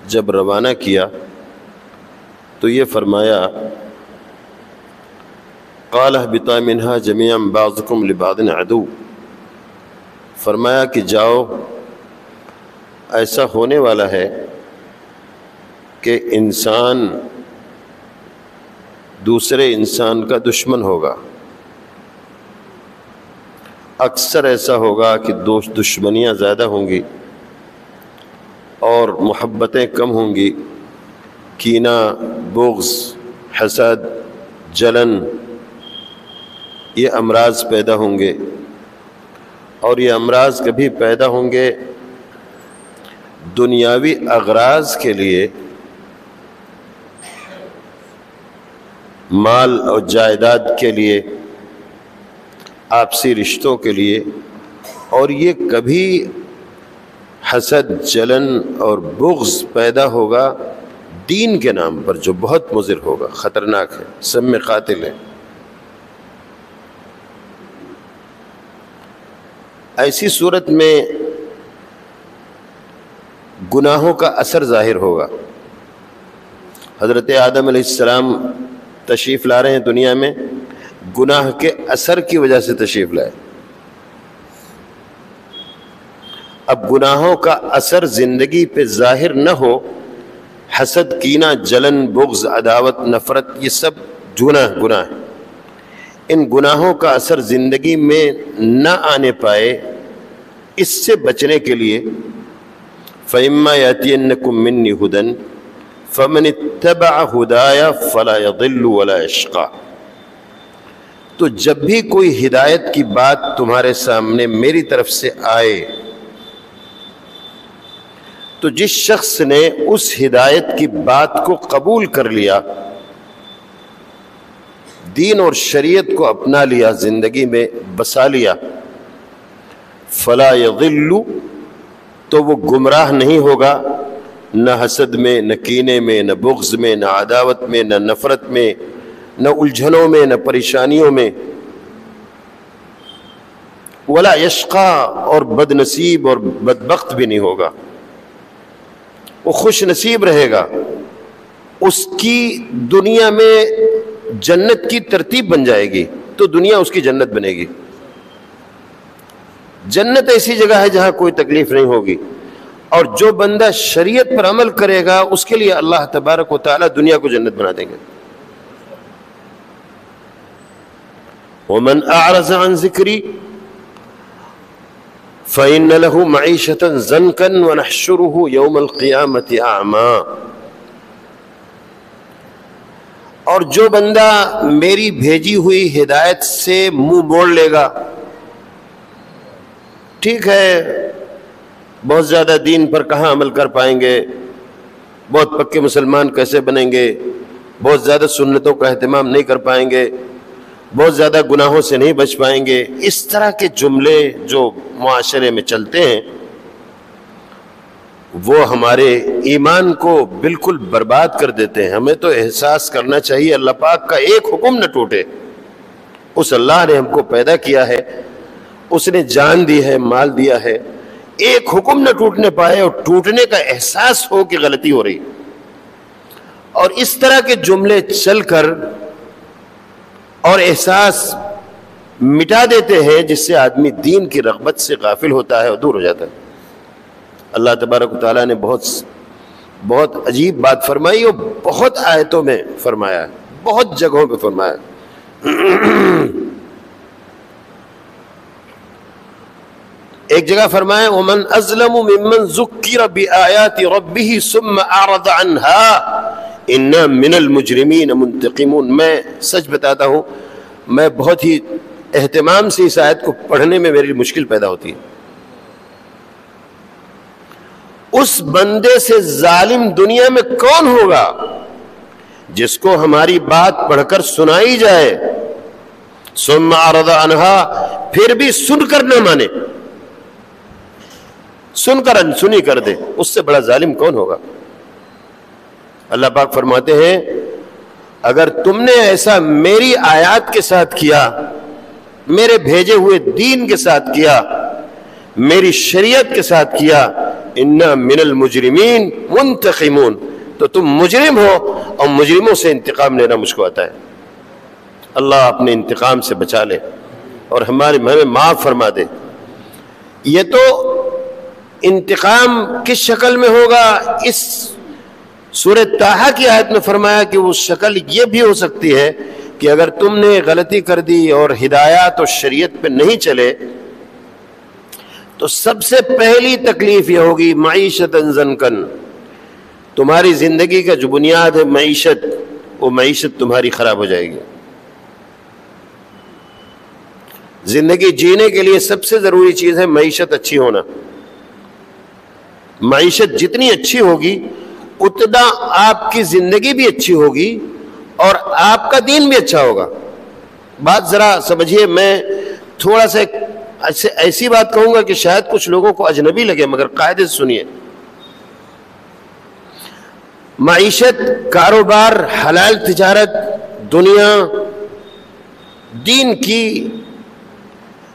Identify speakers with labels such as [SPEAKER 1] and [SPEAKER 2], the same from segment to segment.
[SPEAKER 1] جب روانہ کیا تو یہ فرمایا قال اهبطا منها جميعا بعضكم لبعض عدو، فرمایا کہ جاؤ، ایسا ہونے والا ہے کہ انسان دوسرے انسان کا دشمن ہوگا، اکثر ایسا ہوگا کہ دشمنیاں زیادہ ہوں گی اور محبتیں کم ہوں گی، کینہ، بغض، حسد، جلن، یہ امراض پیدا ہوں گے، اور یہ امراض کبھی پیدا ہوں گے دنیاوی اغراض کے لیے، مال اور جائیداد کے لیے، آپسی رشتوں کے لیے، اور یہ کبھی حسد، جلن اور بغض پیدا ہوگا دین کے نام پر، جو بہت مضر ہوگا، خطرناک ہے، سم قاتل ہے۔ ایسی صورت میں گناہوں کا اثر ظاہر ہوگا۔ حضرت آدم علیہ السلام تشریف لا رہے ہیں دنیا میں، گناہ کے اثر کی وجہ سے تشریف لائے۔ اب گناہوں کا اثر زندگی پہ ظاہر نہ ہو، حسد، کینہ، جلن، بغض، عداوت، نفرت، یہ سب گناہ ہیں، ان گناہوں کا اثر زندگی میں نہ آنے پائے، اس سے بچنے کے لیے فَإِمَّا يَأْتِيَنَّكُم مِّنِّي هُدًى فَمَنِ اتَّبَعَ هُدَايَ فَلَا يَضِلُّ وَلَا يَشْقَىٰ۔ تو جب بھی کوئی ہدایت کی بات تمہارے سامنے میری طرف سے آئے تو جس شخص نے اس ہدایت کی بات کو قبول کر لیا، دین اور شریعت کو اپنا لیا، زندگی میں بسا لیا، فلا یضل، تو وہ گمراہ نہیں ہوگا، نہ حسد میں، نہ کینے میں، نہ بغض میں، نہ عداوت میں، نہ نفرت میں، نہ الجھنوں میں، نہ پریشانیوں میں، ولا یشقا، اور بد نصیب اور بدبخت بھی نہیں ہوگا، وہ خوش نصیب رہے گا۔ اس کی دنیا میں جنت کی ترتیب بن جائے گی، تو دنیا اس کی جنت بنے گی۔ جنت ایسی جگہ ہے جہاں کوئی تکلیف نہیں ہوگی، اور جو بندہ شریعت پر عمل کرے گا اس کے لیے اللہ تبارک و تعالی دنیا کو جنت بنا دیں گے۔ وَمَنْ أَعْرَضَ عَنْ ذِكْرِي فَإِنَّ لَهُ مَعِيشَةً ضَنْكًا وَنَحْشُرُهُ يَوْمَ الْقِيَامَةِ أَعْمَىٰ۔ اور جو بندہ میری بھیجی ہوئی ہدایت سے منہ موڑ لے گا، ٹھیک ہے بہت زیادہ دین پر کہاں عمل کر پائیں گے، بہت پکے مسلمان کیسے بنیں گے، بہت زیادہ سنتوں کا اہتمام نہیں کر پائیں گے، بہت زیادہ گناہوں سے نہیں بچ پائیں گے، اس طرح کے جملے جو معاشرے میں چلتے ہیں وہ ہمارے ایمان کو بالکل برباد کر دیتے ہیں۔ ہمیں تو احساس کرنا چاہیے اللہ پاک کا ایک حکم نہ ٹوٹے۔ اس اللہ نے ہم کو پیدا کیا ہے، اس نے جان دی ہے، مال دیا ہے، ایک حکم نہ ٹوٹنے پائے، اور ٹوٹنے کا احساس ہو کہ غلطی ہو رہی، اور اس طرح کے جملے چل کر اور احساس مٹا دیتے ہیں، جس سے آدمی دین کی رغبت سے غافل ہوتا ہے اور دور ہو جاتا ہے۔ اللہ تبارک و تعالیٰ نے بہت عجیب بات فرمائی، اور بہت آیتوں میں فرمایا ہے، بہت جگہوں پہ فرمایا ہے۔ ایک جگہ فرمایا وَمَنْ أَظْلَمُ مِمَّنْ ذُكِّرَ بِآيَاتِ رَبِّهِ ثُمَّ أَعْرَضَ عَنْهَا إِنَّا مِنَ الْمُجْرِمِينَ مُنْتَقِمُونَ۔ میں سچ بتاتا ہوں، میں بہت ہی اہتمام سے اس آیت کو پڑھنے میں میری مشکل پیدا ہوتی ہے۔ اس بندے سے ظالم دنیا میں کون ہوگا جس کو ہماری بات پڑھ کر سنائی جائے، ثُمَّ أَعْرَضَ عَنْهَا، پھر بھی سن کر نہ مانے، سن کر انسنی کر دے، اس سے بڑا ظالم کون ہوگا؟ اللہ پاک فرماتے ہیں اگر تم نے ایسا میری آیات کے ساتھ کیا، میرے بھیجے ہوئے دین کے ساتھ کیا، میری شریعت کے ساتھ کیا، انا من المجرمین منتقمون، تو تم مجرم ہو اور مجرموں سے انتقام لینا مجھ کو آتا ہے۔ اللہ اپنے انتقام سے بچا لے اور ہمیں معاف فرما دے۔ یہ تو انتقام کس شکل میں ہوگا؟ اس سورہ طٰہٰ کی آیت میں فرمایا کہ وہ شکل یہ بھی ہو سکتی ہے کہ اگر تم نے غلطی کر دی اور ہدایات اور شریعت پہ نہیں چلے تو سب سے پہلی تکلیف یہ ہوگی معیشت ضنکن، تمہاری زندگی کا جو بنیاد ہے معیشت، وہ معیشت تمہاری خراب ہو جائے گی۔ زندگی جینے کے لیے سب سے ضروری چیز ہے معیشت اچھی ہونا۔ معیشت جتنی اچھی ہوگی اتنا آپ کی زندگی بھی اچھی ہوگی اور آپ کا دین بھی اچھا ہوگا۔ بات ذرا سمجھیے، میں تھوڑا سا ایسی بات کہوں گا کہ شاید کچھ لوگوں کو اجنبی لگے، مگر قاعدے سے سنیے۔ معیشت، کاروبار، حلال تجارت، دنیا، دین کی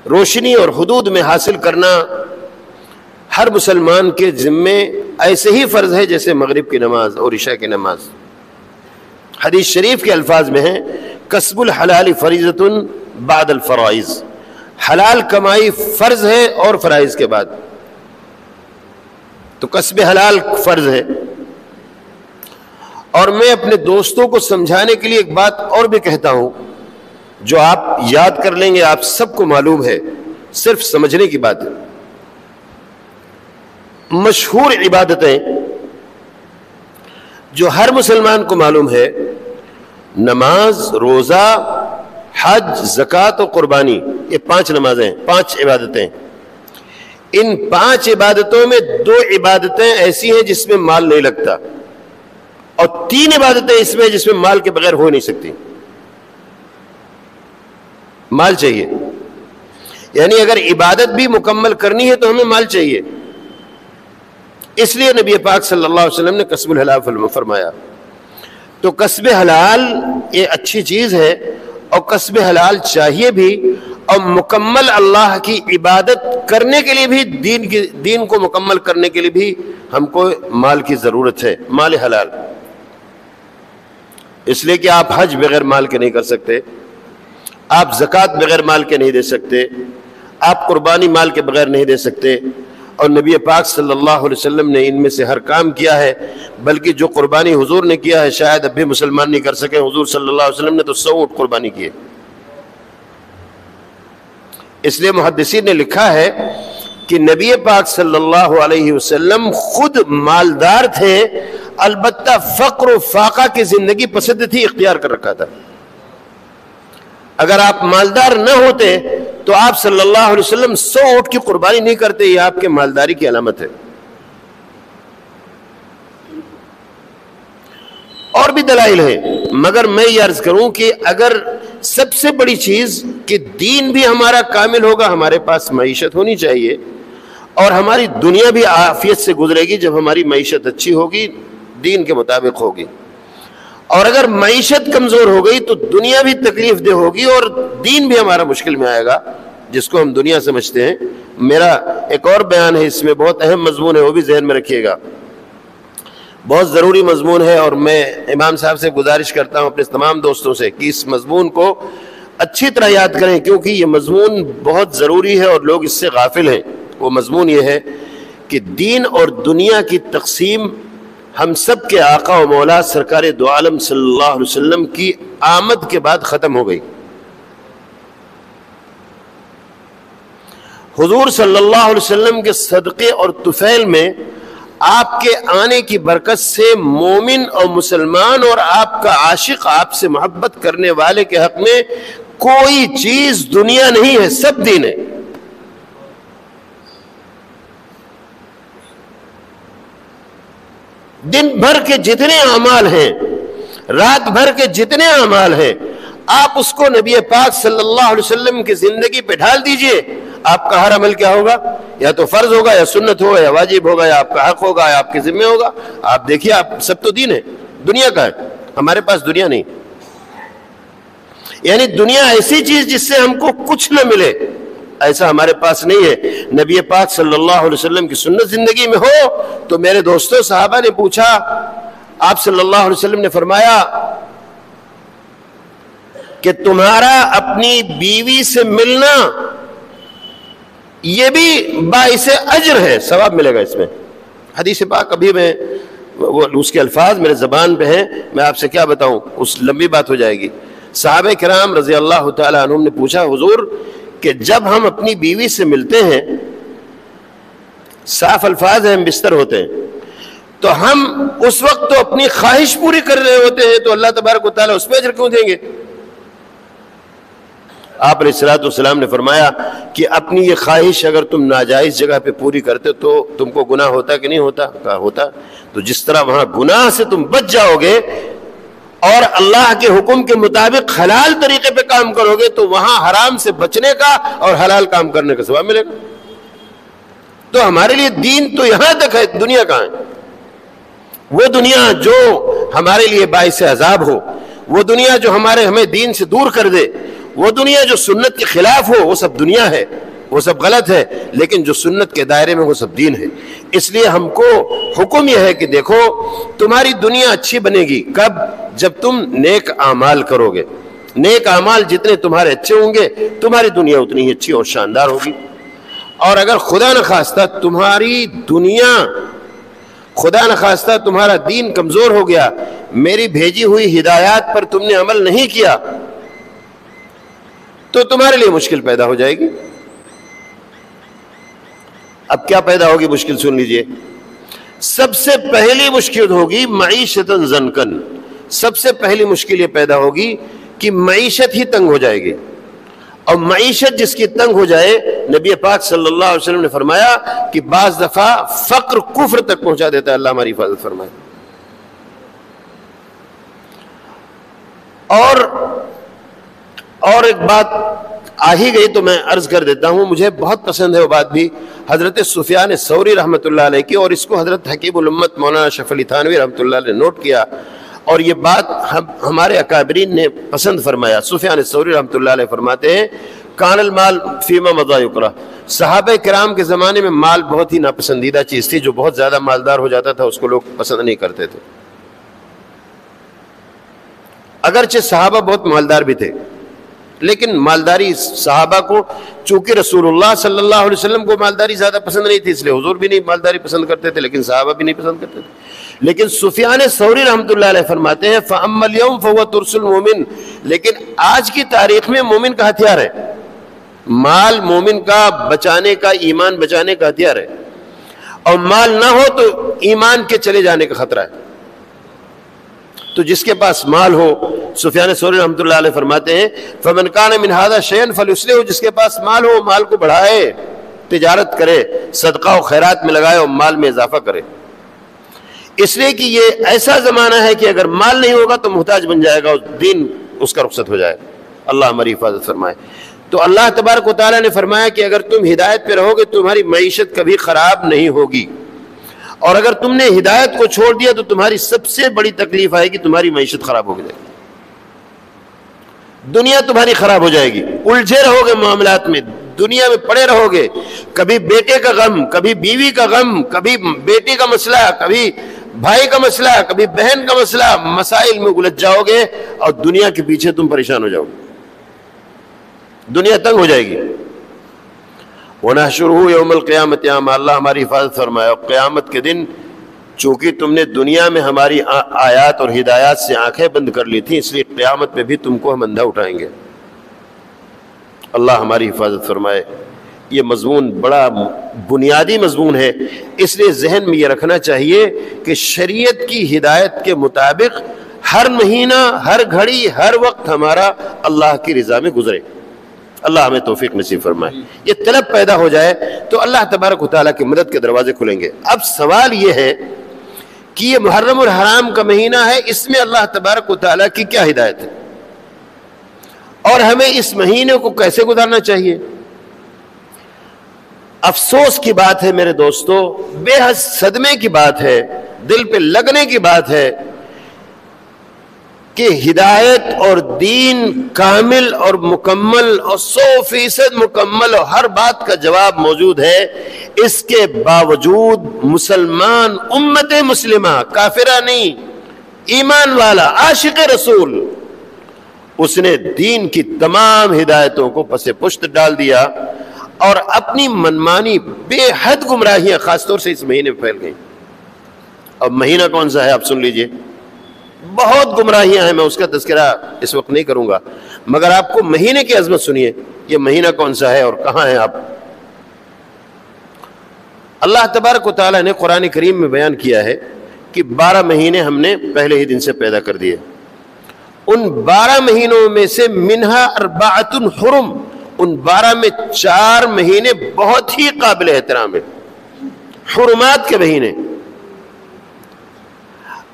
[SPEAKER 1] روشنی اور حدود میں حاصل کرنا ہر مسلمان کے ذمے ایسے ہی فرض ہے جیسے مغرب کی نماز اور عشاء کی نماز۔ حدیث شریف کے الفاظ میں ہیں کسب الحلال فریضۃ بعد الفرائض، حلال کمائی فرض ہے اور فرائض کے بعد، تو کسب حلال فرض ہے۔ اور میں اپنے دوستوں کو سمجھانے کے لیے ایک بات اور بھی کہتا ہوں جو آپ یاد کر لیں گے، آپ سب کو معلوم ہے، صرف سمجھنے کی بات ہے۔ مشہور عبادتیں جو ہر مسلمان کو معلوم ہے، نماز، روزہ، حج، زکوٰۃ و قربانی، یہ 5 نمازیں، 5 عبادتیں۔ ان 5 عبادتوں میں 2 عبادتیں ایسی ہیں جس میں مال نہیں لگتا، اور 3 عبادتیں اس میں جس میں مال کے بغیر ہو نہیں سکتی۔ مال چاہیے، یعنی اگر عبادت بھی مکمل کرنی ہے تو ہمیں مال چاہیے۔ اس لیے نبی پاک صلی اللہ علیہ وسلم نے کسب الحلال فرمایا۔ تو کسب حلال یہ اچھی چیز ہے، اور کسب حلال چاہیے بھی، اور مکمل اللہ کی عبادت کرنے کے لیے بھی، دین کو مکمل کرنے کے لیے بھی ہم کو مال کی ضرورت ہے، مال حلال۔ اس لیے کہ آپ حج بغیر مال کے نہیں کر سکتے، آپ زکوٰۃ بغیر مال کے نہیں دے سکتے، آپ قربانی مال کے بغیر نہیں دے سکتے، اور نبی پاک صلی اللہ علیہ وسلم نے ان میں سے ہر کام کیا ہے، بلکہ جو قربانی حضور نے کیا ہے شاید اب بھی مسلمان نہیں کر سکے۔ حضور صلی اللہ علیہ وسلم نے تو 100 اونٹ قربانی کیے۔ اس لیے محدثین نے لکھا ہے کہ نبی پاک صلی اللہ علیہ وسلم خود مالدار تھے، البتہ فقر و فاقہ کی زندگی پسند تھی، اختیار کر رکھا تھا۔ اگر آپ مالدار نہ ہوتے تو آپ صلی اللہ علیہ وسلم 100 اونٹ کی قربانی نہیں کرتے، یہ آپ کے مالداری کی علامت ہے۔ اور بھی دلائل ہیں، مگر میں یہ عرض کروں کہ اگر سب سے بڑی چیز کہ دین بھی ہمارا کامل ہوگا، ہمارے پاس معیشت ہونی چاہیے، اور ہماری دنیا بھی عافیت سے گزرے گی جب ہماری معیشت اچھی ہوگی، دین کے مطابق ہوگی۔ اور اگر معیشت کمزور ہو گئی تو دنیا بھی تکلیف دہ ہوگی اور دین بھی ہمارا مشکل میں آئے گا، جس کو ہم دنیا سمجھتے ہیں۔ میرا ایک اور بیان ہے، اس میں بہت اہم مضمون ہے، وہ بھی ذہن میں رکھیے گا، بہت ضروری مضمون ہے، اور میں امام صاحب سے گزارش کرتا ہوں اپنے تمام دوستوں سے کہ اس مضمون کو اچھی طرح یاد کریں، کیونکہ یہ مضمون بہت ضروری ہے اور لوگ اس سے غافل ہیں۔ وہ مضمون یہ ہے کہ دین اور دنیا کی تقسیم ہم سب کے آقا و مولا سرکار دو عالم صلی اللہ علیہ وسلم کی آمد کے بعد ختم ہو گئی۔ حضور صلی اللہ علیہ وسلم کے صدقے اور طفیل میں آپ کے آنے کی برکت سے مومن اور مسلمان اور آپ کا عاشق، آپ سے محبت کرنے والے کے حق میں کوئی چیز دنیا نہیں ہے، سب دین ہے۔ دن بھر کے جتنے اعمال ہیں، رات بھر کے جتنے اعمال ہیں، آپ اس کو نبی پاک صلی اللہ علیہ وسلم کی زندگی پہ ڈھال دیجئے، آپ کا ہر عمل کیا ہوگا؟ یا تو فرض ہوگا، یا سنت ہوگا، یا واجب ہوگا، یا آپ کا حق ہوگا، یا آپ کے ذمہ ہوگا۔ آپ دیکھیے، آپ سب تو دین ہے، دنیا کا ہے، ہمارے پاس دنیا نہیں۔ یعنی دنیا ایسی چیز جس سے ہم کو کچھ نہ ملے، ایسا ہمارے پاس نہیں ہے. نبی پاک صلی اللہ علیہ وسلم کی سنت زندگی میں ہو تو میرے دوستوں صحابہ نے پوچھا, آپ صلی اللہ علیہ وسلم نے فرمایا کہ تمہارا اپنی بیوی سے ملنا یہ بھی باعث اجر ہے, ثواب ملے گا اس میں. حدیث پاک ابھی میں اس کے الفاظ میرے زبان پہ ہیں, میں آپ سے کیا بتاؤں, اس لمبی بات ہو جائے گی. صحابہ کرام رضی اللہ تعالی عنہم نے پوچھا, حضور کہ جب ہم اپنی بیوی سے ملتے ہیں, صاف الفاظ ہیں, ہم بستر ہوتے ہیں, تو ہم اس وقت تو اپنی خواہش پوری کر رہے ہوتے ہیں, تو اللہ تبارک و تعالیٰ اس پہ اجر کیوں دیں گے؟ آپ علیہ الصلوۃ والسلام نے فرمایا کہ اپنی یہ خواہش اگر تم ناجائز جگہ پہ پوری کرتے تو تم کو گناہ ہوتا کہ نہیں ہوتا؟ کہا ہوتا. تو جس طرح وہاں گناہ سے تم بچ جاؤ گے اور اللہ کے حکم کے مطابق حلال طریقے پہ کام کرو گے تو وہاں حرام سے بچنے کا اور حلال کام کرنے کا ثواب ملے گا. تو ہمارے لیے دین تو یہاں تک ہے, دنیا کہاں ہے؟ وہ دنیا جو ہمارے لیے باعث عذاب ہو, وہ دنیا جو ہمیں دین سے دور کر دے, وہ دنیا جو سنت کے خلاف ہو, وہ سب دنیا ہے, وہ سب غلط ہے. لیکن جو سنت کے دائرے میں وہ سب دین ہے. اس لیے ہم کو حکم یہ ہے کہ دیکھو تمہاری دنیا اچھی بنے گی کب؟ جب تم نیک اعمال کرو گے. نیک اعمال جتنے تمہارے اچھے ہوں گے تمہاری دنیا اتنی ہی اچھی اور شاندار ہوگی. اور اگر خدا نخواستہ تمہاری دنیا, خدا نخواستہ تمہارا دین کمزور ہو گیا, میری بھیجی ہوئی ہدایات پر تم نے عمل نہیں کیا, تو تمہارے لیے مشکل پیدا ہو جائے گی. اب کیا پیدا ہوگی مشکل؟ سن لیجئے. سب سے پہلی مشکل ہوگی معیشت زنکن. سب سے پہلی مشکل یہ پیدا ہوگی کہ معیشت ہی تنگ ہو جائے گی. اور معیشت جس کی تنگ ہو جائے, نبی پاک صلی اللہ علیہ وسلم نے فرمایا کہ بعض دفعہ فقر کفر تک پہنچا دیتا ہے. اللہ ہماری حفاظت فرمائے. اور ایک بات آ ہی گئی تو میں عرض کر دیتا ہوں, مجھے بہت پسند ہے وہ بات بھی, حضرت سفیان ثوری رحمۃ اللہ علیہ کی, اور اس کو حضرت حکیم الامت مولانا اشرف علی تھانوی رحمۃ اللہ علیہ نے نوٹ کیا, اور یہ بات ہمارے اکابرین نے پسند فرمایا. سفیان ثوری رحمۃ اللہ علیہ فرماتے ہیں کان المال فیما مضى یکرہ. صحابہ کرام کے زمانے میں مال بہت ہی ناپسندیدہ چیز تھی. جو بہت زیادہ مالدار ہو جاتا تھا اس کو لوگ پسند نہیں کرتے تھے, اگرچہ صحابہ بہت مالدار بھی تھے, لیکن مالداری صحابہ کو, چونکہ رسول اللہ صلی اللہ علیہ وسلم کو مالداری زیادہ پسند نہیں تھی, اس لیے حضور بھی نہیں مالداری پسند کرتے تھے, لیکن صحابہ بھی نہیں پسند کرتے تھے. لیکن سفیان ثوری رحمۃ اللہ علیہ فرماتے ہیں فَأَمَّا الْيَوْمُ فَهُوَ تُرْسُ الْمُؤْمِنِ. لیکن آج کی تاریخ میں مومن کا ہتھیار ہے, مال مومن کا بچانے کا, ایمان بچانے کا ہتھیار ہے, اور مال نہ ہو تو ایمان کے چلے جانے کا خطرہ ہے. تو جس کے پاس مال ہو, سفیان ثوری رحمۃ اللہ علیہ فرماتے ہیں فمن کان من ھذا شیئا فلیصلحہ. جس کے پاس مال ہو مال کو بڑھائے, تجارت کرے, صدقہ و خیرات میں لگائے اور مال میں اضافہ کرے. اس لیے کہ یہ ایسا زمانہ ہے کہ اگر مال نہیں ہوگا تو محتاج بن جائے گا, اور دین اس کا رخصت ہو جائے گا. اللہ ہماری حفاظت فرمائے. تو اللہ تبارک و تعالیٰ نے فرمایا کہ اگر تم ہدایت پہ رہو گے تمہاری معیشت کبھی خراب نہیں ہوگی, اور اگر تم نے ہدایت کو چھوڑ دیا تو تمہاری سب سے بڑی تکلیف آئے گی, تمہاری معیشت خراب ہو جائے گی, دنیا تمہاری خراب ہو جائے گی, الجھے رہو گے معاملات میں, دنیا میں پڑے رہو گے. کبھی بیٹے کا غم, کبھی بیوی کا غم, کبھی بیٹی کا مسئلہ, کبھی بھائی کا مسئلہ, کبھی بہن کا مسئلہ, مسائل میں الجھ جاؤ گے اور دنیا کے پیچھے تم پریشان ہو جاؤ گے, دنیا تنگ ہو جائے گی. وَنَحْشُرُهُ يَوْمَ الْقِيَامَةِ أَعْمَىٰ. اللہ ہماری حفاظت فرمائے. اور قیامت کے دن چونکہ تم نے دنیا میں ہماری آیات اور ہدایات سے آنکھیں بند کر لی تھیں, اس لیے قیامت میں بھی تم کو ہم اندھا اٹھائیں گے. اللہ ہماری حفاظت فرمائے. یہ مضمون بڑا بنیادی مضمون ہے, اس لیے ذہن میں یہ رکھنا چاہیے کہ شریعت کی ہدایت کے مطابق ہر مہینہ, ہر گھڑی, ہر وقت ہمارا اللہ کی رضا میں گزرے. اللہ ہمیں توفیق نصیب فرمائے. یہ طلب پیدا ہو جائے تو اللہ تبارک و تعالیٰ کی مدد کے دروازے کھلیں گے. اب سوال یہ ہے کہ یہ محرم الحرام کا مہینہ ہے, اس میں اللہ تبارک و تعالیٰ کی کیا ہدایت ہے, اور ہمیں اس مہینے کو کیسے گزارنا چاہیے؟ افسوس کی بات ہے میرے دوستو, بے حد صدمے کی بات ہے, دل پہ لگنے کی بات ہے کہ ہدایت اور دین کامل اور مکمل اور 100% مکمل اور ہر بات کا جواب موجود ہے، اس کے باوجود مسلمان امت مسلمہ، کافرہ نہیں، ایمان والا عاشق رسول، اس نے دین کی تمام ہدایتوں کو پس پشت ڈال دیا اور اپنی منمانی بے حد گمراہیاں خاص طور سے اس مہینے میں پھیل گئیں۔ اب مہینہ کون سا ہے آپ سن لیجئے، بہت گمراہیاں ہیں، میں اس کا تذکرہ اس وقت نہیں کروں گا، مگر آپ کو مہینے کی عظمت سنیے، یہ مہینہ کون سا ہے اور کہاں ہیں آپ۔ اللہ تبارک و تعالیٰ نے قرآن کریم میں بیان کیا ہے کہ 12 مہینے ہم نے پہلے ہی دن سے پیدا کر دیے، ان 12 مہینوں میں سے منہا 4 حرم، ان 12 میں 4 مہینے بہت ہی قابل احترام ہیں، حرمات کے مہینے۔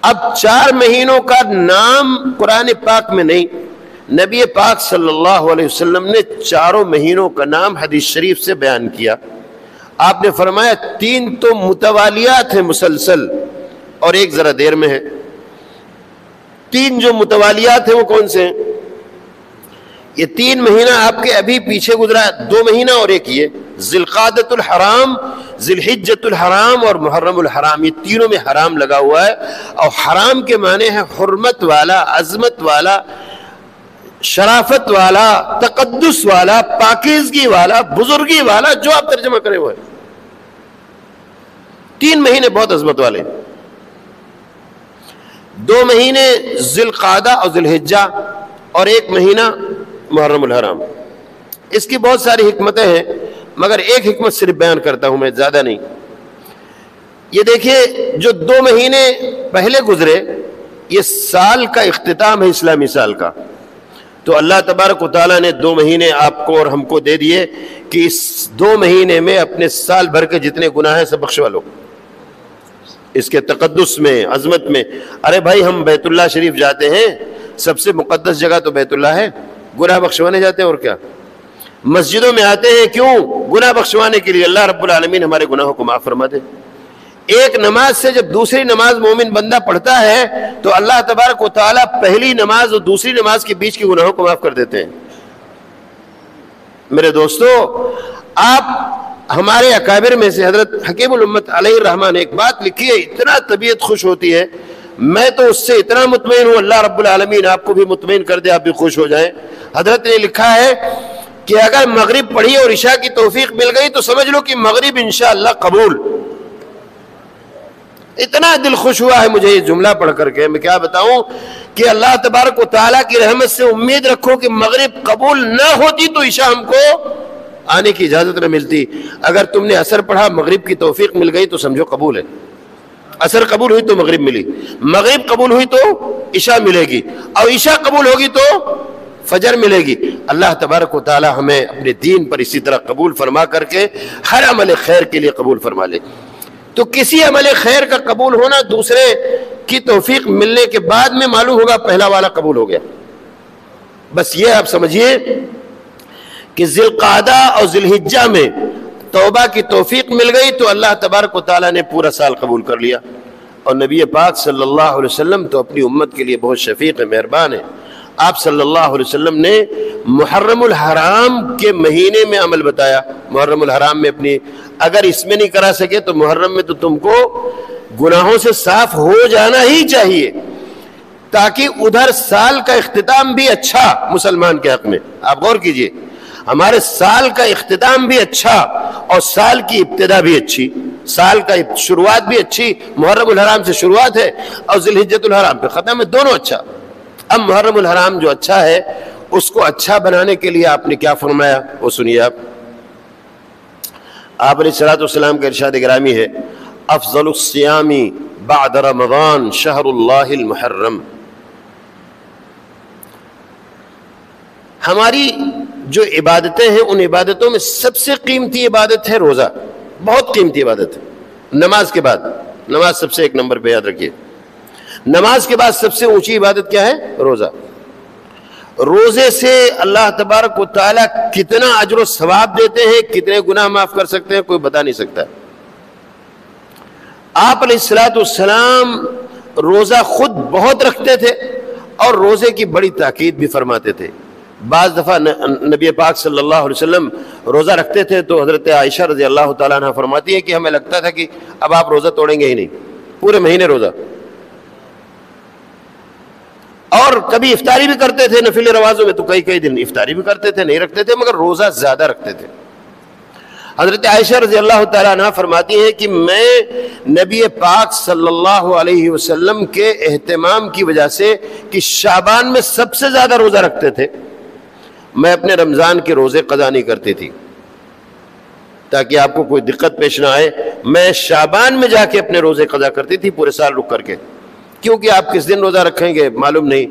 [SPEAKER 1] اب 4 مہینوں کا نام قرآن پاک میں نہیں، نبی پاک صلی اللہ علیہ وسلم نے 4 مہینوں کا نام حدیث شریف سے بیان کیا۔ آپ نے فرمایا 3 تو متوالیات ہیں مسلسل اور ایک ذرا دیر میں ہے۔ 3 جو متوالیات ہیں وہ کون سے ہیں؟ یہ 3 مہینہ آپ کے ابھی پیچھے گزرا، 2 مہینہ اور ایک یہ ذی القعدۃ الحرام، ذی الحجۃ الحرام اور محرم الحرام، یہ تینوں میں حرام لگا ہوا ہے، اور حرام کے معنی ہے حرمت والا، عظمت والا، شرافت والا، تقدس والا، پاکیزگی والا، بزرگی والا، جو آپ ترجمہ کرے وہ ہے۔ 3 مہینے بہت عظمت والے، 2 مہینے ذی القعدہ اور ذی الحجہ اور 1 مہینہ محرم الحرام۔ اس کی بہت ساری حکمتیں ہیں، مگر ایک حکمت صرف بیان کرتا ہوں میں، زیادہ نہیں۔ یہ دیکھیے جو 2 مہینے پہلے گزرے، یہ سال کا اختتام ہے، اسلامی سال کا، تو اللہ تبارک و تعالیٰ نے 2 مہینے آپ کو اور ہم کو دے دیے کہ اس 2 مہینے میں اپنے سال بھر کے جتنے گناہ ہیں سب بخشوا لو، اس کے تقدس میں، عظمت میں۔ ارے بھائی ہم بیت اللہ شریف جاتے ہیں، سب سے مقدس جگہ تو بیت اللہ ہے، گناہ بخشوانے جاتے ہیں، اور کیا مسجدوں میں آتے ہیں کیوں؟ گناہ بخشوانے کے لیے، اللہ رب العالمین ہمارے گناہوں کو معاف فرما دے۔ ایک نماز سے جب دوسری نماز مومن بندہ پڑھتا ہے تو اللہ تبارک و تعالیٰ پہلی نماز اور دوسری نماز کے بیچ کے گناہوں کو معاف کر دیتے ہیں۔ میرے دوستو، آپ ہمارے اکابر میں سے حضرت حکیم الامت علیہ الرحمٰن نے ایک بات لکھی ہے، اتنا طبیعت خوش ہوتی ہے، میں تو اس سے اتنا مطمئن ہوں، اللہ رب العالمین آپ کو بھی مطمئن کر دے، آپ بھی خوش ہو جائیں۔ حضرت نے لکھا ہے کہ اگر مغرب پڑھی اور عشاء کی توفیق مل گئی تو سمجھ لو کہ مغرب انشاءاللہ قبول۔ اتنا دل خوش ہوا ہے مجھے یہ جملہ پڑھ کر کے، میں کیا بتاؤں کہ اللہ تبارک و تعالیٰ کی رحمت سے امید رکھو کہ مغرب قبول نہ ہوتی تو عشاء ہم کو آنے کی اجازت نہ ملتی۔ اگر تم نے عصر پڑھا، مغرب کی توفیق مل گئی تو سمجھو قبول ہے، عصر قبول ہوئی تو مغرب ملی، مغرب قبول ہوئی تو عشاء ملے گی، اور عشاء قبول ہوگی تو فجر ملے گی۔ اللہ تبارک و تعالی ہمیں اپنے دین پر اسی طرح قبول فرما کر کے ہر عمل خیر کے لیے قبول فرما لے۔ تو کسی عمل خیر کا قبول ہونا دوسرے کی توفیق ملنے کے بعد میں معلوم ہوگا پہلا والا قبول ہو گیا۔ بس یہ آپ سمجھیے کہ ذی القعدہ اور ذی الحجہ میں توبہ کی توفیق مل گئی تو اللہ تبارک و تعالیٰ نے پورا سال قبول کر لیا۔ اور نبی پاک صلی اللہ علیہ وسلم تو اپنی امت کے لیے بہت شفیق ہے، مہربان ہے۔ آپ صلی اللہ علیہ وسلم نے محرم الحرام کے مہینے میں عمل بتایا۔ محرم الحرام میں اپنی، اگر اس میں نہیں کرا سکے تو محرم میں تو تم کو گناہوں سے صاف ہو جانا ہی چاہیے، تاکہ ادھر سال کا اختتام بھی اچھا مسلمان کے حق میں۔ آپ غور کیجئے، ہمارے سال کا اختتام بھی اچھا اور سال کی ابتدا بھی اچھی، سال کا شروعات بھی اچھی، محرم الحرام سے شروعات ہے اور ذی الحجۃ الحرام پہ ختم ہے، دونوں اچھا۔ اب محرم الحرام جو اچھا ہے اس کو اچھا بنانے کے لیے آپ نے کیا فرمایا وہ سنیے۔ آپ علیہ الصلوۃ والسلام کا ارشاد گرامی ہے، افضل الصیام بعد رمضان شہر اللہ المحرم۔ ہماری جو عبادتیں ہیں ان عبادتوں میں سب سے قیمتی عبادت ہے روزہ، بہت قیمتی عبادت ہے۔ نماز کے بعد، نماز سب سے ایک نمبر پہ، یاد رکھیے، نماز کے بعد سب سے اونچی عبادت کیا ہے؟ روزہ۔ روزے سے اللہ تبارک و تعالیٰ کتنا اجر و ثواب دیتے ہیں، کتنے گناہ معاف کر سکتے ہیں، کوئی بتا نہیں سکتا۔ آپ علیہ الصلوۃ والسلام روزہ خود بہت رکھتے تھے اور روزے کی بڑی تاکید بھی فرماتے تھے۔ بعض دفعہ نبی پاک صلی اللہ علیہ وسلم روزہ رکھتے تھے تو حضرت عائشہ رضی اللہ تعالیٰ عنہ فرماتی ہے کہ ہمیں لگتا تھا کہ اب آپ روزہ توڑیں گے ہی نہیں، پورے مہینے روزہ۔ اور کبھی افطاری بھی کرتے تھے نفل روازوں میں، تو کئی دن افطاری بھی کرتے تھے، نہیں رکھتے تھے، مگر روزہ زیادہ رکھتے تھے۔ حضرت عائشہ رضی اللہ تعالیٰ عنہ فرماتی ہیں کہ میں نبی پاک صلی اللہ علیہ وسلم کے اہتمام کی وجہ سے کہ شعبان میں سب سے زیادہ روزہ رکھتے تھے، میں اپنے رمضان کے روزے قضا نہیں کرتی تھی تاکہ آپ کو کوئی دقت پیش نہ آئے۔ میں شعبان میں جا کے اپنے روزے قضا کرتی تھی پورے سال رک کر کے، کیونکہ آپ کس دن روزہ رکھیں گے معلوم نہیں۔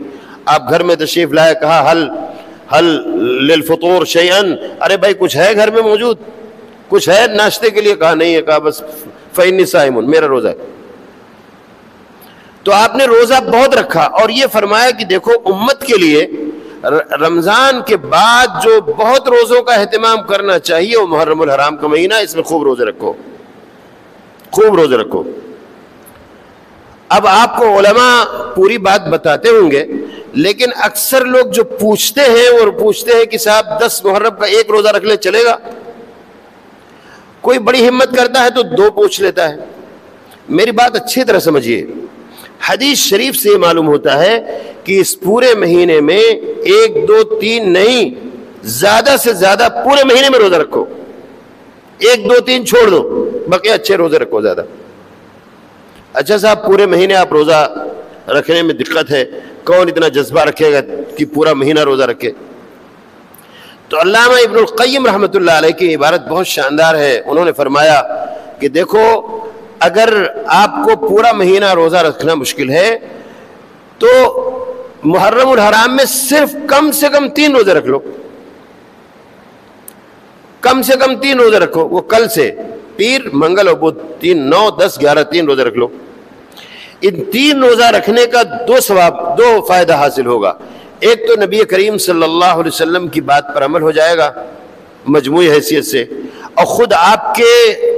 [SPEAKER 1] آپ گھر میں تشریف لائے، کہا حل للفطور شیئن، ارے بھائی کچھ ہے گھر میں موجود، کچھ ہے ناشتے کے لیے؟ کہا نہیں ہے، کہا بس فإنی صائم، میرا روزہ ہے۔ تو آپ نے روزہ بہت رکھا، اور یہ فرمایا کہ دیکھو امت کے لیے رمضان کے بعد جو بہت روزوں کا اہتمام کرنا چاہیے وہ محرم الحرام کا مہینہ، اس میں خوب روزے رکھو، خوب روزے رکھو۔ اب آپ کو علماء پوری بات بتاتے ہوں گے، لیکن اکثر لوگ جو پوچھتے ہیں وہ پوچھتے ہیں کہ صاحب 10 محرم کا ایک روزہ رکھ لے چلے گا؟ کوئی بڑی ہمت کرتا ہے تو 2 پوچھ لیتا ہے۔ میری بات اچھی طرح سمجھیے، حدیث شریف سے یہ معلوم ہوتا ہے کہ اس پورے مہینے میں 1 2 3 نہیں، زیادہ سے زیادہ پورے مہینے میں روزہ رکھو، 1 2 3 چھوڑ دو، بقیہ اچھے روزے رکھو زیادہ۔ اچھا صاحب پورے مہینے آپ روزہ رکھنے میں دقت ہے، کون اتنا جذبہ رکھے گا کہ پورا مہینہ روزہ رکھے؟ تو علامہ ابن القیم رحمۃ اللہ علیہ کی عبارت بہت شاندار ہے، انہوں نے فرمایا کہ دیکھو اگر آپ کو پورا مہینہ روزہ رکھنا مشکل ہے تو محرم الحرام میں صرف کم سے کم 3 روزے رکھ لو، کم سے کم 3 روزے رکھو، وہ کل سے پیر منگل اور بدھ 3 9 10 11 3 روزے رکھ لو۔ ان 3 روزہ رکھنے کا 2 فائدہ حاصل ہوگا۔ ایک تو نبی کریم صلی اللہ علیہ وسلم کی بات پر عمل ہو جائے گا مجموعی حیثیت سے، اور خود آپ کے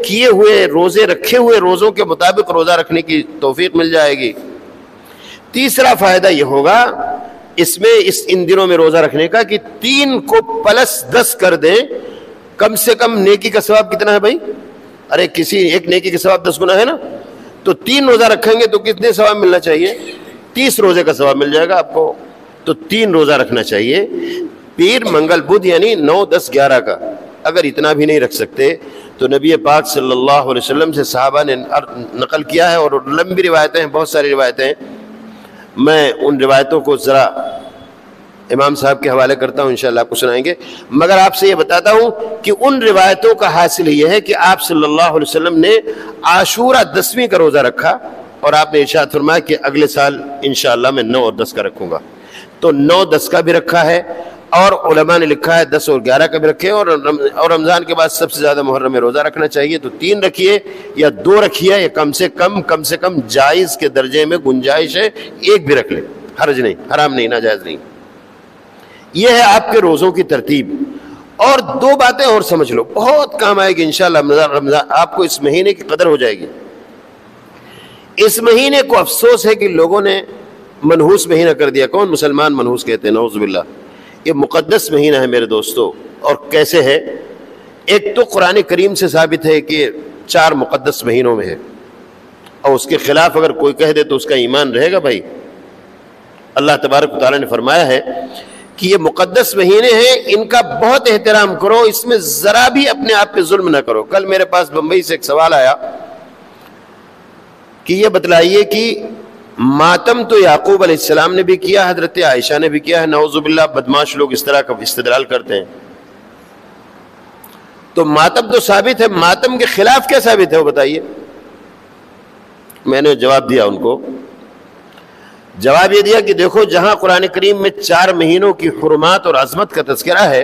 [SPEAKER 1] کیے ہوئے روزے رکھے ہوئے روزوں کے مطابق روزہ رکھنے کی توفیق مل جائے گی۔ تیسرا فائدہ یہ ہوگا اس میں ان دنوں میں روزہ رکھنے کا کہ 3 کو +10 کر دیں، کم سے کم نیکی کا ثواب کتنا ہے بھائی؟ ارے کسی ایک نیکی کا ثواب 10 گنا ہے نا، تو 3 روزہ رکھیں گے تو کتنے ثواب ملنا چاہیے؟ 30 روزے کا ثواب مل جائے گا آپ کو۔ تو 3 روزہ رکھنا چاہیے، پیر منگل بدھ یعنی 9 10 11 کا۔ اگر اتنا بھی نہیں رکھ سکتے تو نبی پاک صلی اللہ علیہ وسلم سے صحابہ نے نقل کیا ہے، اور لمبی روایتیں ہیں، بہت ساری روایتیں ہیں، میں ان روایتوں کو ذرا امام صاحب کے حوالے کرتا ہوں، انشاءاللہ آپ کو سنائیں گے، مگر آپ سے یہ بتاتا ہوں کہ ان روایتوں کا حاصل یہ ہے کہ آپ صلی اللہ علیہ وسلم نے عاشورہ 10ویں کا روزہ رکھا، اور آپ نے ارشاد فرمایا کہ اگلے سال انشاءاللہ میں 9 اور 10 کا رکھوں گا۔ تو 9 10 کا بھی رکھا ہے، اور علماء نے لکھا ہے 10 اور 11 کا بھی رکھے، اور رمضان کے بعد سب سے زیادہ محرم میں روزہ رکھنا چاہیے، تو 3 رکھیے یا 2 رکھیے، یا کم سے کم جائز کے درجے میں گنجائش ہے 1 بھی رکھ لیں، حرج نہیں، حرام نہیں، ناجائز نہیں۔ یہ ہے آپ کے روزوں کی ترتیب۔ اور 2 باتیں اور سمجھ لو، بہت کام آئے گی انشاءاللہ، رمضان آپ کو اس مہینے کی قدر ہو جائے گی۔ اس مہینے کو افسوس ہے کہ لوگوں نے منحوس مہینہ کر دیا۔ کون مسلمان منحوس کہتے ہیں؟ نعوذ باللہ۔ یہ مقدس مہینہ ہے میرے دوستو، اور کیسے ہے؟ ایک تو قرآن کریم سے ثابت ہے کہ 4 مقدس مہینوں میں ہے، اور اس کے خلاف اگر کوئی کہہ دے تو اس کا ایمان رہے گا بھائی؟ اللہ تبارک و تعالیٰ نے فرمایا ہے کہ یہ مقدس مہینے ہیں، ان کا بہت احترام کرو، اس میں ذرا بھی اپنے آپ پہ ظلم نہ کرو۔ کل میرے پاس بمبئی سے ایک سوال آیا کہ یہ بتلائیے کہ ماتم تو یعقوب علیہ السلام نے بھی کیا، حضرت عائشہ نے بھی کیا ہے، نعوذ باللہ بدماش لوگ اس طرح کا استدلال کرتے ہیں، تو ماتم تو ثابت ہے، ماتم کے خلاف کیا ثابت ہے وہ بتائیے؟ میں نے جواب دیا ان کو، جواب یہ دیا کہ دیکھو جہاں قرآن کریم میں 4 مہینوں کی حرمات اور عظمت کا تذکرہ ہے،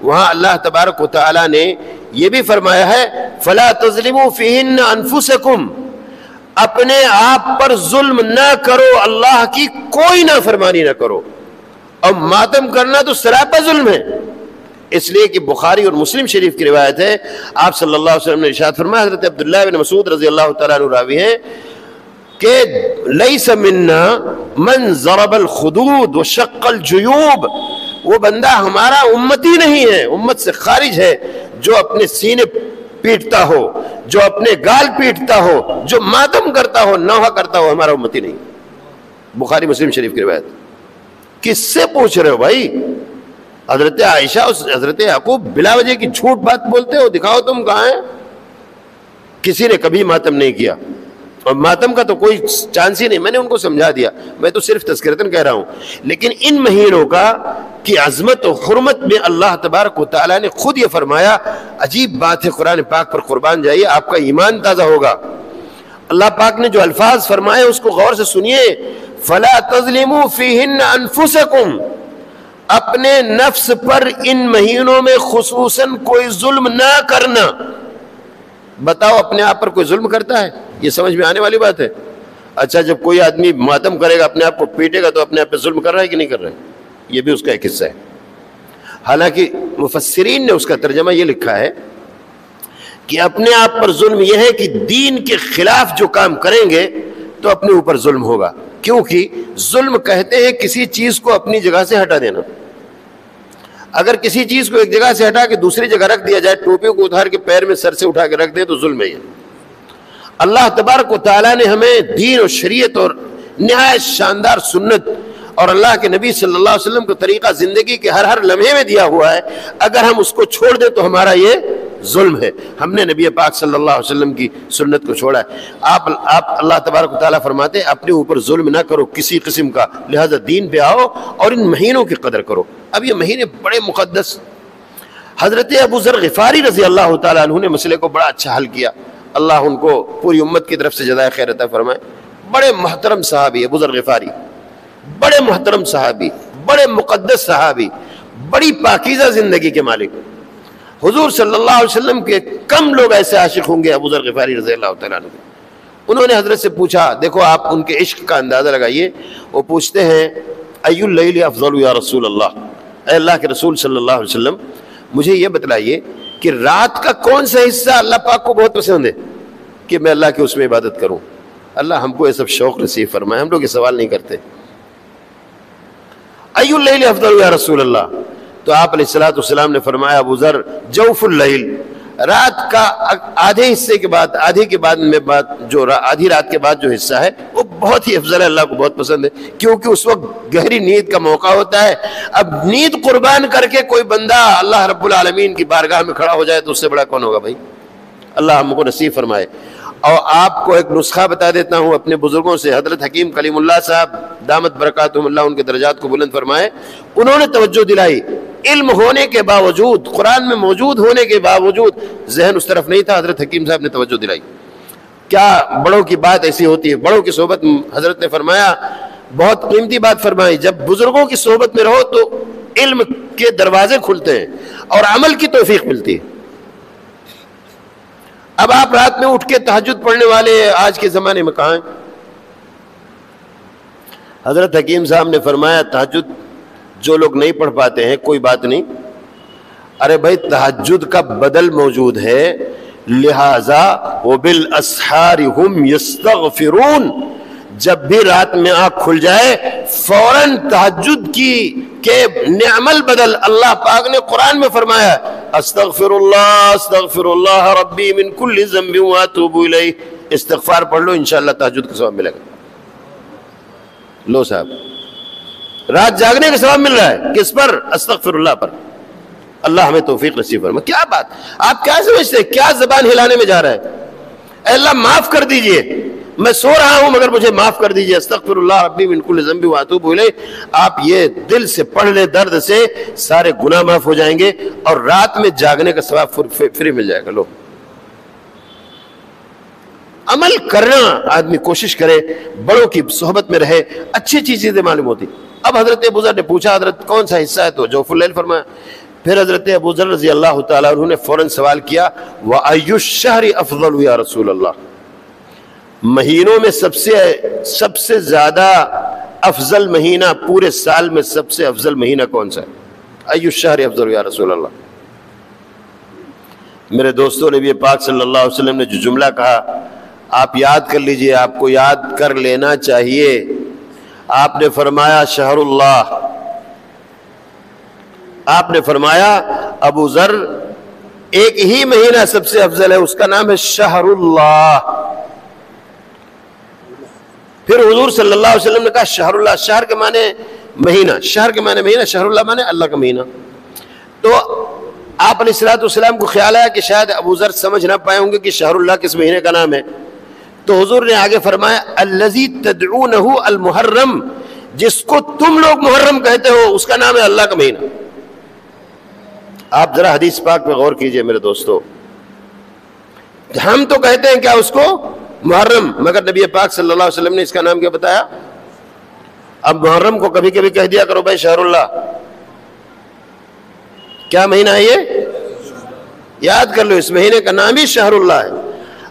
[SPEAKER 1] وہاں اللہ تبارک و تعالی نے یہ بھی فرمایا ہے فَلَا تَظْلِمُوا فِيهِنَّ أَنفُسَكُمْ، اپنے آپ پر ظلم نہ کرو، اللہ کی کوئی نافرمانی نہ کرو۔ اور ماتم کرنا تو سراپا ظلم ہے، اس لیے کہ بخاری اور مسلم شریف کی روایت ہے، آپ صلی اللہ علیہ وسلم نے ارشاد فرمایا، حضرت عبداللہ بن مسعود رضی اللہ تعالیٰ عنہ راوی ہیں کہ لیس منا من ضرب الخدود وشق الجیوب، وہ بندہ ہمارا امتی نہیں ہے، امت سے خارج ہے، جو اپنے سینے پیٹتا ہو، جو اپنے گال پیٹتا ہو، جو ماتم کرتا ہو، نوحہ کرتا ہو، ہمارا امتی نہیں۔ بخاری مسلم شریف کی روایت۔ کس سے پوچھ رہے ہو بھائی؟ حضرت عائشہ اور حضرت یعقوب بلا وجہ کی جھوٹ بات بولتے ہو، دکھاؤ تم کہاں ہیں؟ کسی نے کبھی ماتم نہیں کیا، اور ماتم کا تو کوئی چانس ہی نہیں۔ میں نے ان کو سمجھا دیا، میں تو صرف تذکرتاً کہہ رہا ہوں۔ لیکن ان مہینوں کا کی عظمت و حرمت میں اللہ تبارک و تعالیٰ نے خود یہ فرمایا، عجیب بات ہے، قرآن پاک پر قربان جائیے، آپ کا ایمان تازہ ہوگا۔ اللہ پاک نے جو الفاظ فرمائے اس کو غور سے سنیے۔ فَلَا تَظْلِمُوا فِيهِنَّ أَنفُسَكُمْ، اپنے نفس پر ان مہینوں میں خصوصاً کوئی ظلم نہ کرنا۔ بتاؤ اپنے آپ پر کوئی ظلم کرتا ہے؟ یہ سمجھ میں آنے والی بات ہے۔ اچھا، جب کوئی آدمی ماتم کرے گا، اپنے آپ کو پیٹے گا، تو اپنے آپ پہ ظلم کر رہا ہے کہ نہیں کر رہا ہے؟ یہ بھی اس کا ایک حصہ ہے۔ حالانکہ مفسرین نے اس کا ترجمہ یہ لکھا ہے کہ اپنے آپ پر ظلم یہ ہے کہ دین کے خلاف جو کام کریں گے تو اپنے اوپر ظلم ہوگا، کیونکہ ظلم کہتے ہیں کسی چیز کو اپنی جگہ سے ہٹا دینا۔ اگر کسی چیز کو ایک جگہ سے ہٹا کے دوسری جگہ رکھ دیا جائے، ٹوپیوں کو اتار کے پیر میں سر سے اٹھا کے رکھ دے تو ظلم ہے یہ۔ اللہ تبارک و تعالیٰ نے ہمیں دین و شریعت اور نہایت شاندار سنت اور اللہ کے نبی صلی اللہ علیہ وسلم کا طریقہ زندگی کے ہر لمحے میں دیا ہوا ہے۔ اگر ہم اس کو چھوڑ دیں تو ہمارا یہ ظلم ہے۔ ہم نے نبی پاک صلی اللہ علیہ وسلم کی سنت کو چھوڑا ہے۔ آپ اللہ تبارک و تعالیٰ فرماتے ہیں اپنے اوپر ظلم نہ کرو کسی قسم کا، لہذا دین پہ آؤ اور ان مہینوں کی قدر کرو۔ اب یہ مہینے بڑے مقدس۔ حضرت ابو ذر غفاری رضی اللہ تعالیٰ عنہ نے مسئلے کو بڑا اچھا حل کیا، اللہ ان کو پوری امت کی طرف سے جزائے خیر عطا فرمائے۔ بڑے محترم صحابی ابو ذر غفاری، بڑے محترم صحابی، بڑے مقدس صحابی، بڑی پاکیزہ زندگی کے مالک۔ حضور صلی اللہ علیہ وسلم کے کم لوگ ایسے عاشق ہوں گے ابو ذر غفاری رضی اللہ تعالیٰ عنہ۔ انہوں نے حضرت سے پوچھا، دیکھو آپ ان کے عشق کا اندازہ لگائیے، وہ پوچھتے ہیں ای اللیل افضل یا رسول اللہ، اے اللہ کے رسول صلی اللہ علیہ وسلم مجھے یہ بتلائیے کہ رات کا کون سا حصہ اللہ پاک کو بہت پسند ہے کہ میں اللہ کی اس میں عبادت کروں۔ اللہ ہم کو یہ سب شوق نصیب فرمائے، ہم لوگ یہ سوال نہیں کرتے۔ ای اللیل افضل یا رسول اللہ، تو آپ علیہ الصلوۃ والسلام نے فرمایا ابو ذر جوف اللیل، رات کا آدھے حصے کے بعد، آدھی کے بعد میں جو آدھی رات کے بعد جو حصہ ہے وہ بہت ہی افضل ہے، اللہ کو بہت پسند ہے، کیونکہ اس وقت گہری نیند کا موقع ہوتا ہے۔ اب نیند قربان کر کے کوئی بندہ اللہ رب العالمین کی بارگاہ میں کھڑا ہو جائے تو اس سے بڑا کون ہوگا بھائی؟ اللہ ہم کو نصیب فرمائے۔ اور آپ کو ایک نسخہ بتا دیتا ہوں اپنے بزرگوں سے، حضرت حکیم کلیم اللہ صاحب دامت برکاتہم اللہ ان کے درجات کو بلند فرمائے، انہوں نے توجہ دلائی، علم ہونے کے باوجود، قرآن میں موجود ہونے کے باوجود ذہن اس طرف نہیں تھا، حضرت حکیم صاحب نے توجہ دلائی۔ کیا بڑوں کی بات ایسی ہوتی ہے، بڑوں کی صحبت حضرت نے فرمایا بہت قیمتی بات فرمائی، جب بزرگوں کی صحبت میں رہو تو علم کے دروازے کھلتے ہیں اور عمل کی توفیق ملتی ہے۔ اب آپ رات میں اٹھ کے تہجد پڑھنے والے آج کے زمانے میں کہاں ہیں؟ حضرت حکیم صاحب نے فرمایا تہجد جو لوگ نہیں پڑھ پاتے ہیں کوئی بات نہیں، ارے بھائی تہجد کا بدل موجود ہے، لہذا وبالاسحار هم یستغفرون، جب بھی رات میں آنکھ کھل جائے فوراً تہجد کی کہ نعم البدل اللہ پاک نے قرآن میں فرمایا استغفر اللہ ربی من کل ذنب واتوب الیہ، استغفار پڑھ لو انشاءاللہ تہجد کا ثواب ملے گا۔ لو صاحب رات جاگنے کا ثواب مل رہا ہے کس پر؟ استغفر اللہ پر۔ اللہ ہمیں توفیق نصیب فرمائے۔ کیا بات، آپ کیا سمجھتے ہیں کیا زبان ہلانے میں جا رہا ہے؟ اے اللہ معاف کر دیجئے، میں سو رہا ہوں مگر مجھے معاف کر دیجئے، استغفر اللہ ربی من کل ذنب واتوب الیہ۔ آپ یہ دل سے پڑھ لیں، درد سے سارے گناہ معاف ہو جائیں گے اور رات میں جاگنے کا ثواب فری مل جائے گا۔ لو عمل کرنا، آدمی کوشش کرے، بڑوں کی صحبت میں رہے، اچھی اچھی چیزیں معلوم ہوتی۔ اب حضرت ابو ذر نے پوچھا حضرت کون سا حصہ ہے؟ تو جوف اللیل فرمایا۔ پھر حضرت ابو ذر رضی اللہ تعالیٰ عنہ نے فوراً سوال کیا وَأَيُّ الشَّهْرِ أَفْضَلُ یا رسول اللہ، مہینوں میں سب سے زیادہ افضل مہینہ، پورے سال میں سب سے افضل مہینہ کون سا ہے؟ أَيُّ الشَّهْرِ أَفْضَلُ یا رسول اللہ۔ میرے دوستوں، نبی پاک صلی اللہ علیہ وسلم نے جو جملہ کہا آپ یاد کر لیجئے، آپ کو یاد کر لینا چاہیے۔ آپ نے فرمایا شہر اللہ، آپ نے فرمایا ابو ذر ایک ہی مہینہ سب سے افضل ہے، اس کا نام ہے شہر اللہ۔ پھر حضور صلی اللہ علیہ وسلم نے کہا شہر اللہ، شہر کے معنی مہینہ، شہر کے معنی مہینہ، شہر اللہ معنی اللہ کا مہینہ۔ تو آپ علیہ الصلوۃ والسلام کو خیال آیا کہ شاید ابو ذر سمجھ نہ پائے ہوں گے کہ شہر اللہ کس مہینے کا نام ہے، تو حضور نے آگے فرمایا الذی تدعونہ المحرم، جس کو تم لوگ محرم کہتے ہو اس کا نام ہے اللہ کا مہینہ۔ آپ ذرا حدیث پاک میں غور کیجئے میرے دوستو، ہم تو کہتے ہیں کیا اس کو محرم، مگر نبی پاک صلی اللہ علیہ وسلم نے اس کا نام کیا بتایا؟ اب محرم کو کبھی کبھی کہہ دیا کرو بھائی شہر اللہ، کیا مہینہ ہے یہ؟ یاد کر لو، اس مہینے کا نام ہی شہر اللہ ہے۔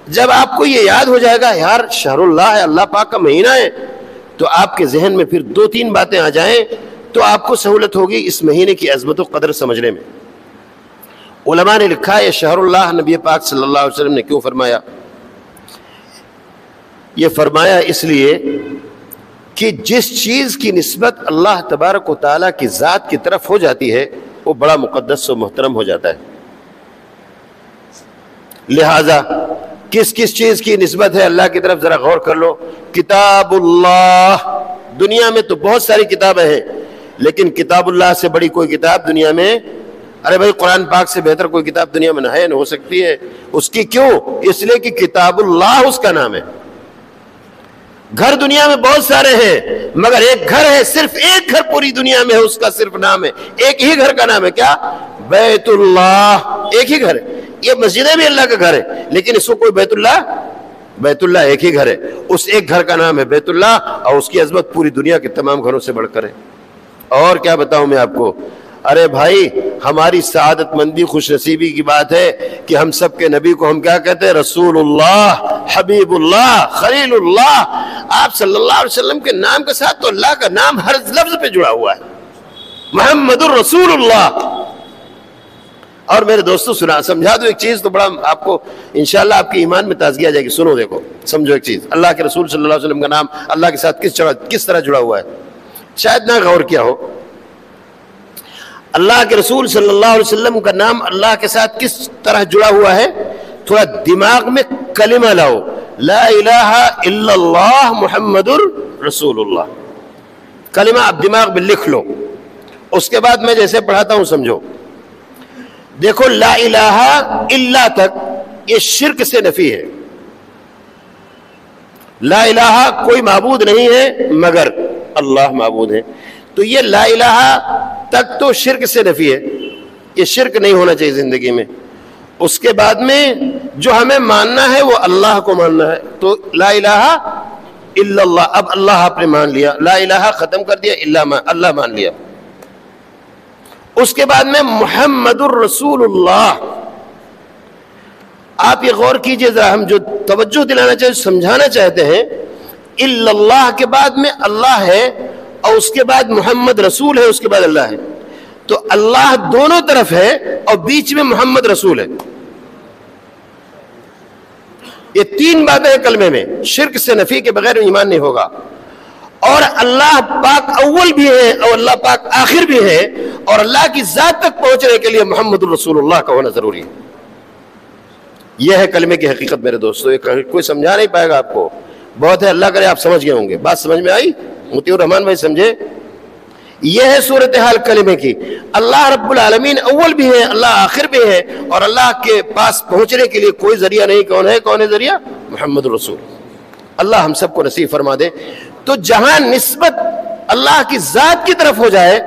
[SPEAKER 1] جب آپ کو یہ یاد ہو جائے گا یار شہر اللہ ہے، اللہ پاک کا مہینہ ہے، تو آپ کے ذہن میں پھر 2-3 باتیں آ جائیں تو آپ کو سہولت ہوگی اس مہینے کی عظمت و قدر سمجھنے میں۔ علماء نے لکھا ہے شہر اللہ نبی پاک صلی اللہ علیہ وسلم نے کیوں فرمایا؟ یہ فرمایا اس لیے کہ جس چیز کی نسبت اللہ تبارک و تعالیٰ کی ذات کی طرف ہو جاتی ہے وہ بڑا مقدس و محترم ہو جاتا ہے۔ لہذا کس کس چیز کی نسبت ہے اللہ کی طرف ذرا غور کر لو۔ کتاب اللہ، دنیا میں تو بہت ساری کتابیں ہیں لیکن کتاب اللہ سے بڑی کوئی کتاب دنیا میں، ارے بھائی قرآن پاک سے بہتر کوئی کتاب دنیا میں نہ ہے، نہ ہو سکتی ہے۔ اس کی کیوں؟ اس لیے کہ کتاب اللہ اس کا نام ہے۔ گھر دنیا میں بہت سارے ہیں مگر ایک گھر ہے، صرف ایک گھر پوری دنیا میں ہے، اس کا صرف نام ہے، ایک ہی گھر کا نام ہے، کیا؟ بیت اللہ، ایک ہی گھر ہے۔ یہ مسجدیں بھی اللہ کا گھر ہے لیکن اس کو کوئی بیت اللہ ایک ہی گھر ہے، اس ایک گھر کا نام ہے بیت اللہ، اور اس کی عظمت پوری دنیا کے تمام گھروں سے بڑھ کر ہے۔ اور کیا بتاؤں میں آپ کو، ارے بھائی ہماری سعادت مندی خوش نصیبی کی بات ہے کہ ہم سب کے نبی کو ہم کیا کہتے ہیں؟ رسول اللہ، حبیب اللہ، خلیل اللہ۔ آپ صلی اللہ علیہ وسلم کے نام کے ساتھ تو اللہ کا نام ہر لفظ پہ جڑا ہوا ہے، محمد الرسول اللہ۔ اور میرے دوستو سمجھا دو ایک چیز تو بڑا آپ کو انشاءاللہ آپ کے ایمان میں تازگی آ جائے گی۔ سنو دیکھو سمجھو ایک چیز، اللہ کے رسول صلی اللہ علیہ وسلم کا نام اللہ کے ساتھ کس طرح جڑا ہوا ہے، شاید نہ غور کیا ہو۔ اللہ کے رسول صلی اللہ علیہ وسلم کا نام اللہ کے ساتھ کس طرح جڑا ہوا ہے؟ تھوڑا دماغ میں کلمہ لاؤ، لا الہ الا اللہ محمد الرسول اللہ، کلمہ اب دماغ میں لکھ لو، اس کے بعد میں جیسے پڑھاتا ہوں سمجھو۔ دیکھو لا الہ الا تک یہ شرک سے نفی ہے، لا الہ کوئی معبود نہیں ہے مگر اللہ معبود ہے، تو یہ لا الہ تک تو شرک سے نفی ہے، یہ شرک نہیں ہونا چاہیے زندگی میں۔ اس کے بعد میں جو ہمیں ماننا ہے وہ اللہ کو ماننا ہے، تو لا الہ الا اللہ، اب اللہ آپ نے مان لیا، لا الہ ختم کر دیا، اللہ مان لیا۔ اس کے بعد میں محمد الرسول اللہ، آپ یہ غور کیجئے ذرا، ہم جو توجہ دلانا چاہتے سمجھانا چاہتے ہیں، الا اللہ کے بعد میں اللہ ہے اور اس کے بعد محمد رسول ہے، اس کے بعد اللہ ہے، تو اللہ دونوں طرف ہے اور بیچ میں محمد رسول ہے۔ یہ 3 باتیں ہیں کلمے میں، شرک سے نفی کے بغیر ایمان نہیں ہوگا، اور اللہ پاک اول بھی ہے اور اللہ پاک آخر بھی ہے، اور اللہ کی ذات تک پہنچنے کے لیے محمد الرسول اللہ کا ہونا ضروری ہے۔ یہ ہے کلمے کی حقیقت میرے دوستو، یہ کوئی سمجھا نہیں پائے گا آپ کو، بہت ہے، اللہ کرے آپ سمجھ گئے ہوں گے۔ بات سمجھ میں آئی؟ مطیع الرحمان بھائی سمجھے؟ یہ ہے صورتحال کلمے کی، اللہ رب العالمین اول بھی ہے، اللہ آخر بھی ہے، اور اللہ کے پاس پہنچنے کے لیے کوئی ذریعہ نہیں۔ کون ہے ذریعہ؟ محمد الرسول۔ اللہ ہم سب کو نصیب فرما دے۔ تو جہاں نسبت اللہ کی ذات کی طرف ہو جائے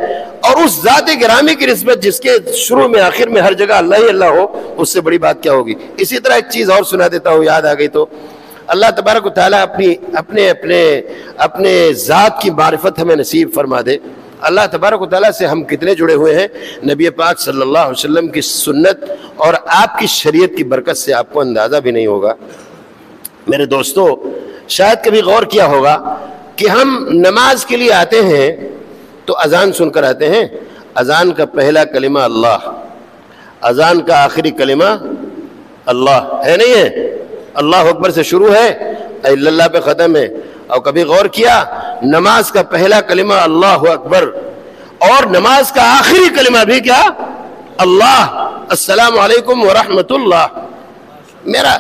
[SPEAKER 1] اور اس ذات گرامی کی نسبت جس کے شروع میں آخر میں ہر جگہ اللہ ہی اللہ ہو، اس سے بڑی بات کیا ہوگی۔ اسی طرح ایک چیز اور سنا دیتا ہوں، یاد آ گئی تو، اللہ تبارک و تعالیٰ اپنے ذات کی معرفت ہمیں نصیب فرما دے۔ اللہ تبارک و تعالیٰ سے ہم کتنے جڑے ہوئے ہیں، نبی پاک صلی اللہ علیہ وسلم کی سنت اور آپ کی شریعت کی برکت سے آپ کو اندازہ بھی نہیں ہوگا۔ میرے دوستو شاید کبھی غور کیا ہوگا کہ ہم نماز کے لیے آتے ہیں تو اذان سن کر آتے ہیں، اذان کا پہلا کلمہ اللہ، اذان کا آخری کلمہ اللہ ہے، نہیں ہے؟ اللہ اکبر سے شروع ہے، اللہ پہ ختم ہے. اور کبھی غور کیا نماز کا پہلا کلمہ اللہ اکبر اور نماز کا آخری کلمہ بھی کیا؟ اللہ. السلام علیکم ورحمۃ اللہ. میرا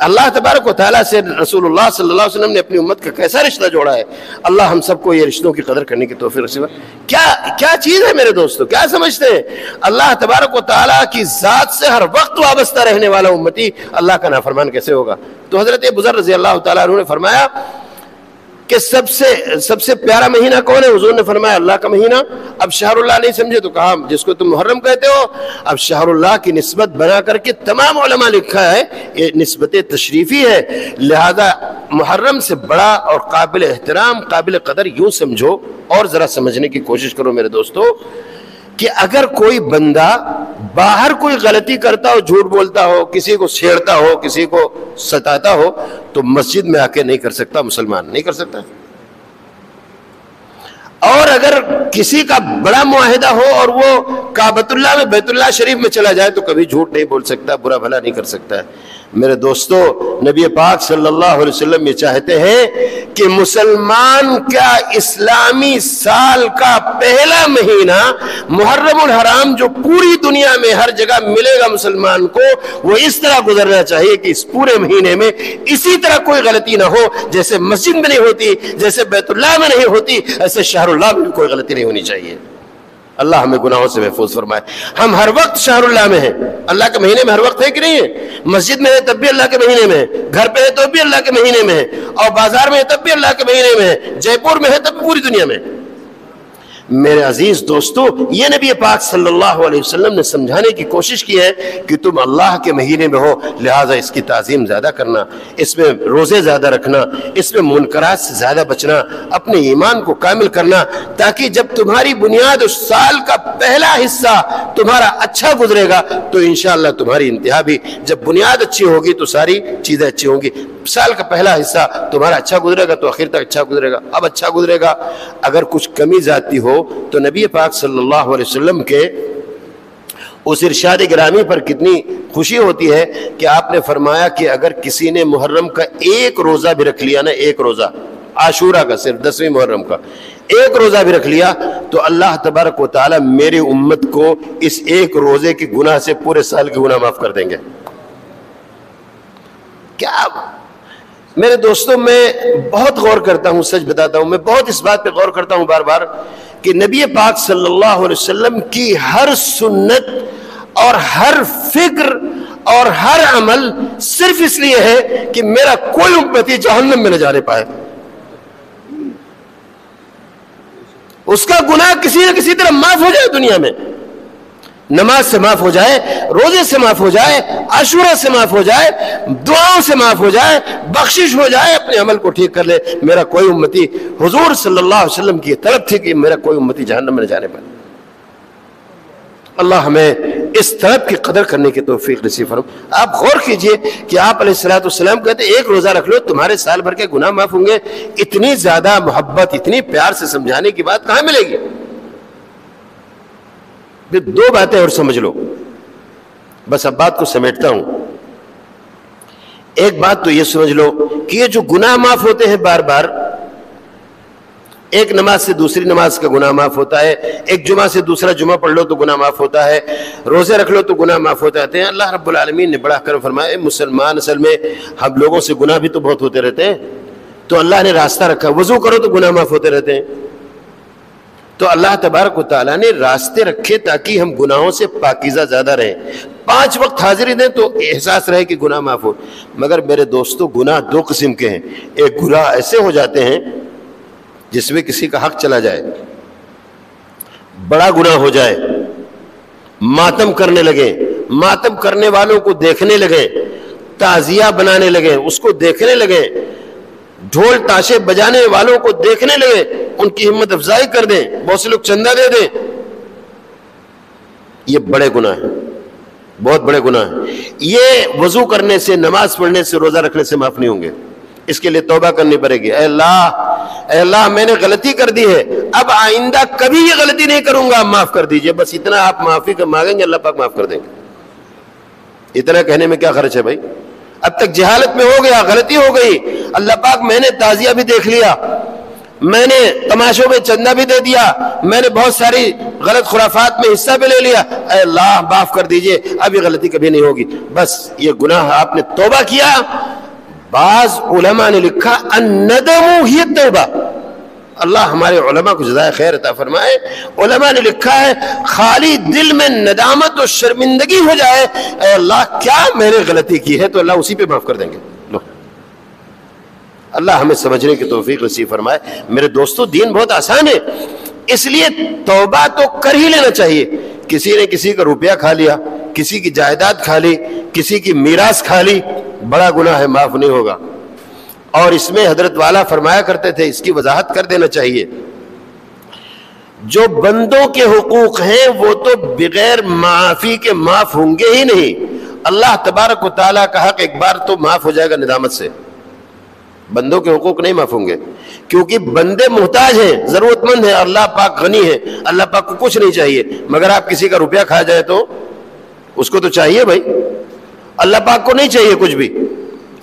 [SPEAKER 1] اللہ تبارک و تعالیٰ سے رسول اللہ صلی اللہ علیہ وسلم نے اپنی امت کا کیسا رشتہ جوڑا ہے. اللہ ہم سب کو یہ رشتوں کی قدر کرنے کی توفیق نصیب. کیا چیز ہے میرے دوستو، کیا سمجھتے ہیں؟ اللہ تبارک و تعالیٰ کی ذات سے ہر وقت وابستہ رہنے والا امتی اللہ کا نافرمان کیسے ہوگا؟ تو حضرت ابو ذر رضی اللہ تعالیٰ عنہ نے فرمایا کہ سب سے پیارا مہینہ کون ہے؟ حضور نے فرمایا اللہ کا مہینہ. اب شہر اللہ نہیں سمجھے تو کہا جس کو تم محرم کہتے ہو. اب شہر اللہ کی نسبت بنا کر کے تمام علماء لکھا ہے یہ نسبت تشریفی ہے، لہذا محرم سے بڑا اور قابل احترام قابل قدر یوں سمجھو. اور ذرا سمجھنے کی کوشش کرو میرے دوستو کہ اگر کوئی بندہ باہر کوئی غلطی کرتا ہو، جھوٹ بولتا ہو، کسی کو چھیڑتا ہو، کسی کو ستاتا ہو، تو مسجد میں آ کے نہیں کر سکتا، مسلمان نہیں کر سکتا. اور اگر کسی کا بڑا معاہدہ ہو اور وہ کعبۃ اللہ میں بیت اللہ شریف میں چلا جائے تو کبھی جھوٹ نہیں بول سکتا، برا بھلا نہیں کر سکتا ہے. میرے دوستو نبی پاک صلی اللہ علیہ وسلم یہ چاہتے ہیں کہ مسلمان کا اسلامی سال کا پہلا مہینہ محرم الحرام جو پوری دنیا میں ہر جگہ ملے گا مسلمان کو، وہ اس طرح گزرنا چاہیے کہ اس پورے مہینے میں اسی طرح کوئی غلطی نہ ہو. جیسے مسجد میں نہیں ہوتی، جیسے بیت اللہ میں نہیں ہوتی، ایسے شہر اللہ میں کوئی غلطی نہیں ہونی چاہیے. اللہ ہمیں گناہوں سے محفوظ فرمائے. ہم ہر وقت شہر اللہ میں ہیں، اللہ کے مہینے میں ہر وقت ہے کہ نہیں ہے؟ مسجد میں ہے تب بھی اللہ کے مہینے میں ہے، گھر پہ ہے تب بھی اللہ کے مہینے میں ہے، اور بازار میں ہے تب بھی اللہ کے مہینے میں ہے، جے پور میں ہے تب پوری دنیا میں. میرے عزیز دوستو یہ نبی پاک صلی اللہ علیہ وسلم نے سمجھانے کی کوشش کی ہے کہ تم اللہ کے مہینے میں ہو، لہٰذا اس کی تعظیم زیادہ کرنا، اس میں روزے زیادہ رکھنا، اس میں منکرات سے زیادہ بچنا، اپنے ایمان کو کامل کرنا، تاکہ جب تمہاری بنیاد اس سال کا پہلا حصہ تمہارا اچھا گزرے گا تو انشاءاللہ تمہاری انتہا بھی، جب بنیاد اچھی ہوگی تو ساری چیزیں اچھی ہوں گی. سال کا پہلا حصہ تمہارا اچھا گزرے گا تو آخر تک اچھا گزرے گا. اب اچھا گزرے گا اگر کچھ کمی ذاتی ہو تو نبی پاک صلی اللہ علیہ وسلم کے اس ارشاد گرامی پر کتنی خوشی ہوتی ہے کہ آپ نے فرمایا کہ اگر کسی نے محرم کا ایک روزہ بھی رکھ لیا نا، ایک روزہ عاشورہ کا، صرف 10ویں محرم کا ایک روزہ بھی رکھ لیا تو اللہ تبارک و تعالی میری امت کو اس ایک روزے کے گناہ سے پورے سال کے گناہ معاف کر دیں گے. کیا میرے دوستوں میں بہت غور کرتا ہوں، سچ بتاتا ہوں، میں بہت اس بات پہ غور کرتا ہوں بار بار کہ نبی پاک صلی اللہ علیہ وسلم کی ہر سنت اور ہر فکر اور ہر عمل صرف اس لیے ہے کہ میرا کوئی امتی جہنم میں نہ جانے پائے. اس کا گناہ کسی نہ کسی طرح معاف ہو جائے دنیا میں، نماز سے معاف ہو جائے، روزے سے معاف ہو جائے، عاشورہ سے معاف ہو جائے، دعاؤں سے معاف ہو جائے، بخشش ہو جائے، اپنے عمل کو ٹھیک کر لے. میرا کوئی امتی، حضور صلی اللہ علیہ وسلم کی طلب تھی کہ میرا کوئی امتی جہنم میں نہ جانے پائے. اللہ ہمیں اس طلب کی قدر کرنے کی توفیق نصیب فرمائے. آپ غور کیجئے کہ آپ علیہ الصلوۃ والسلام کہتے ہیں ایک روزہ رکھ لو تمہارے سال بھر کے گناہ معاف ہوں گے. اتنی زیادہ محبت، اتنی پیار سے سمجھانے کی بات کہاں ملے گی؟ پھر دو باتیں اور سمجھ لو، بس اب بات کو سمیٹتا ہوں. ایک بات تو یہ سمجھ لو کہ یہ جو گناہ معاف ہوتے ہیں بار بار، ایک نماز سے دوسری نماز کا گناہ معاف ہوتا ہے، ایک جمعہ سے دوسرا جمعہ پڑھ لو تو گناہ معاف ہوتا ہے، روزے رکھ لو تو گناہ معاف ہوتے ہیں. اللہ رب العالمین نے بڑا کرم فرمایا. مسلمان اصل میں ہم لوگوں سے گناہ بھی تو بہت ہوتے رہتے ہیں، تو اللہ نے راستہ رکھا، وضو کرو تو گناہ معاف ہوتے رہتے ہیں. تو اللہ تبارک و تعالیٰ نے راستے رکھے تاکہ ہم گناہوں سے پاکیزہ زیادہ رہیں. 5 وقت حاضری دیں تو احساس رہے کہ گناہ معاف ہو. مگر میرے دوستو گناہ 2 قسم کے ہیں. ایک گناہ ایسے ہو جاتے ہیں جس میں کسی کا حق چلا جائے، بڑا گناہ ہو جائے، ماتم کرنے لگے، ماتم کرنے والوں کو دیکھنے لگے، تعزیہ بنانے لگے، اس کو دیکھنے لگے، ڈھول تاشے بجانے والوں کو دیکھنے لگے، ان کی ہمت افزائی کر دیں، بہت سے لوگ چندہ دے دیں. یہ بڑے گناہ ہیں، بہت بڑے گناہ ہیں. یہ وضو کرنے سے، نماز پڑھنے سے، روزہ رکھنے سے معاف نہیں ہوں گے. اس کے لیے توبہ کرنی پڑے گی. اے اللہ میں نے غلطی کر دی ہے، اب آئندہ کبھی یہ غلطی نہیں کروں گا، معاف کر دیجئے. بس اتنا آپ معافی کا مانگیں گے، اللہ پاک معاف کر دیں گے. اتنا کہنے میں کیا خرچ ہے بھائی؟ اب تک جہالت میں ہو گیا، غلطی ہو گئی، اللہ پاک میں نے تعزیہ بھی دیکھ لیا، میں نے تماشوں میں چندہ بھی دے دیا، میں نے بہت ساری غلط خرافات میں حصہ بھی لے لیا، اے اللہ معاف کر دیجئے، اب یہ غلطی کبھی نہیں ہوگی، بس یہ گناہ آپ نے توبہ کیا۔ بعض علماء نے لکھا الندم ہی توبہ، اللہ ہمارے علماء کو جزائے خیر عطا فرمائے، علماء نے لکھا ہے خالی دل میں ندامت اور شرمندگی ہو جائے، اے اللہ کیا میں نے غلطی کی ہے، تو اللہ اسی پہ معاف کر دیں گے۔ اللہ ہمیں سمجھنے کی توفیق نصیب فرمائے۔ میرے دوستو دین بہت آسان ہے، اس لیے توبہ تو کر ہی لینا چاہیے۔ کسی نے کسی کا روپیہ کھا لیا، کسی کی جائیداد کھا لی، کسی کی میراث کھا لی، بڑا گناہ ہے، معاف نہیں ہوگا۔ اور اس میں حضرت والا فرمایا کرتے تھے، اس کی وضاحت کر دینا چاہیے، جو بندوں کے حقوق ہیں وہ تو بغیر معافی کے معاف ہوں گے ہی نہیں۔ اللہ تبارک و تعالیٰ کا حق ایک بار تو معاف ہو جائے گا ندامت سے، بندوں کے حقوق نہیں معاف ہوں گے، کیونکہ بندے محتاج ہیں، ضرورت مند ہیں، اللہ پاک غنی ہے، اللہ پاک کو کچھ نہیں چاہیے، مگر آپ کسی کا روپیہ کھا جائے تو اس کو تو چاہیے بھائی، اللہ پاک کو نہیں چاہیے کچھ بھی،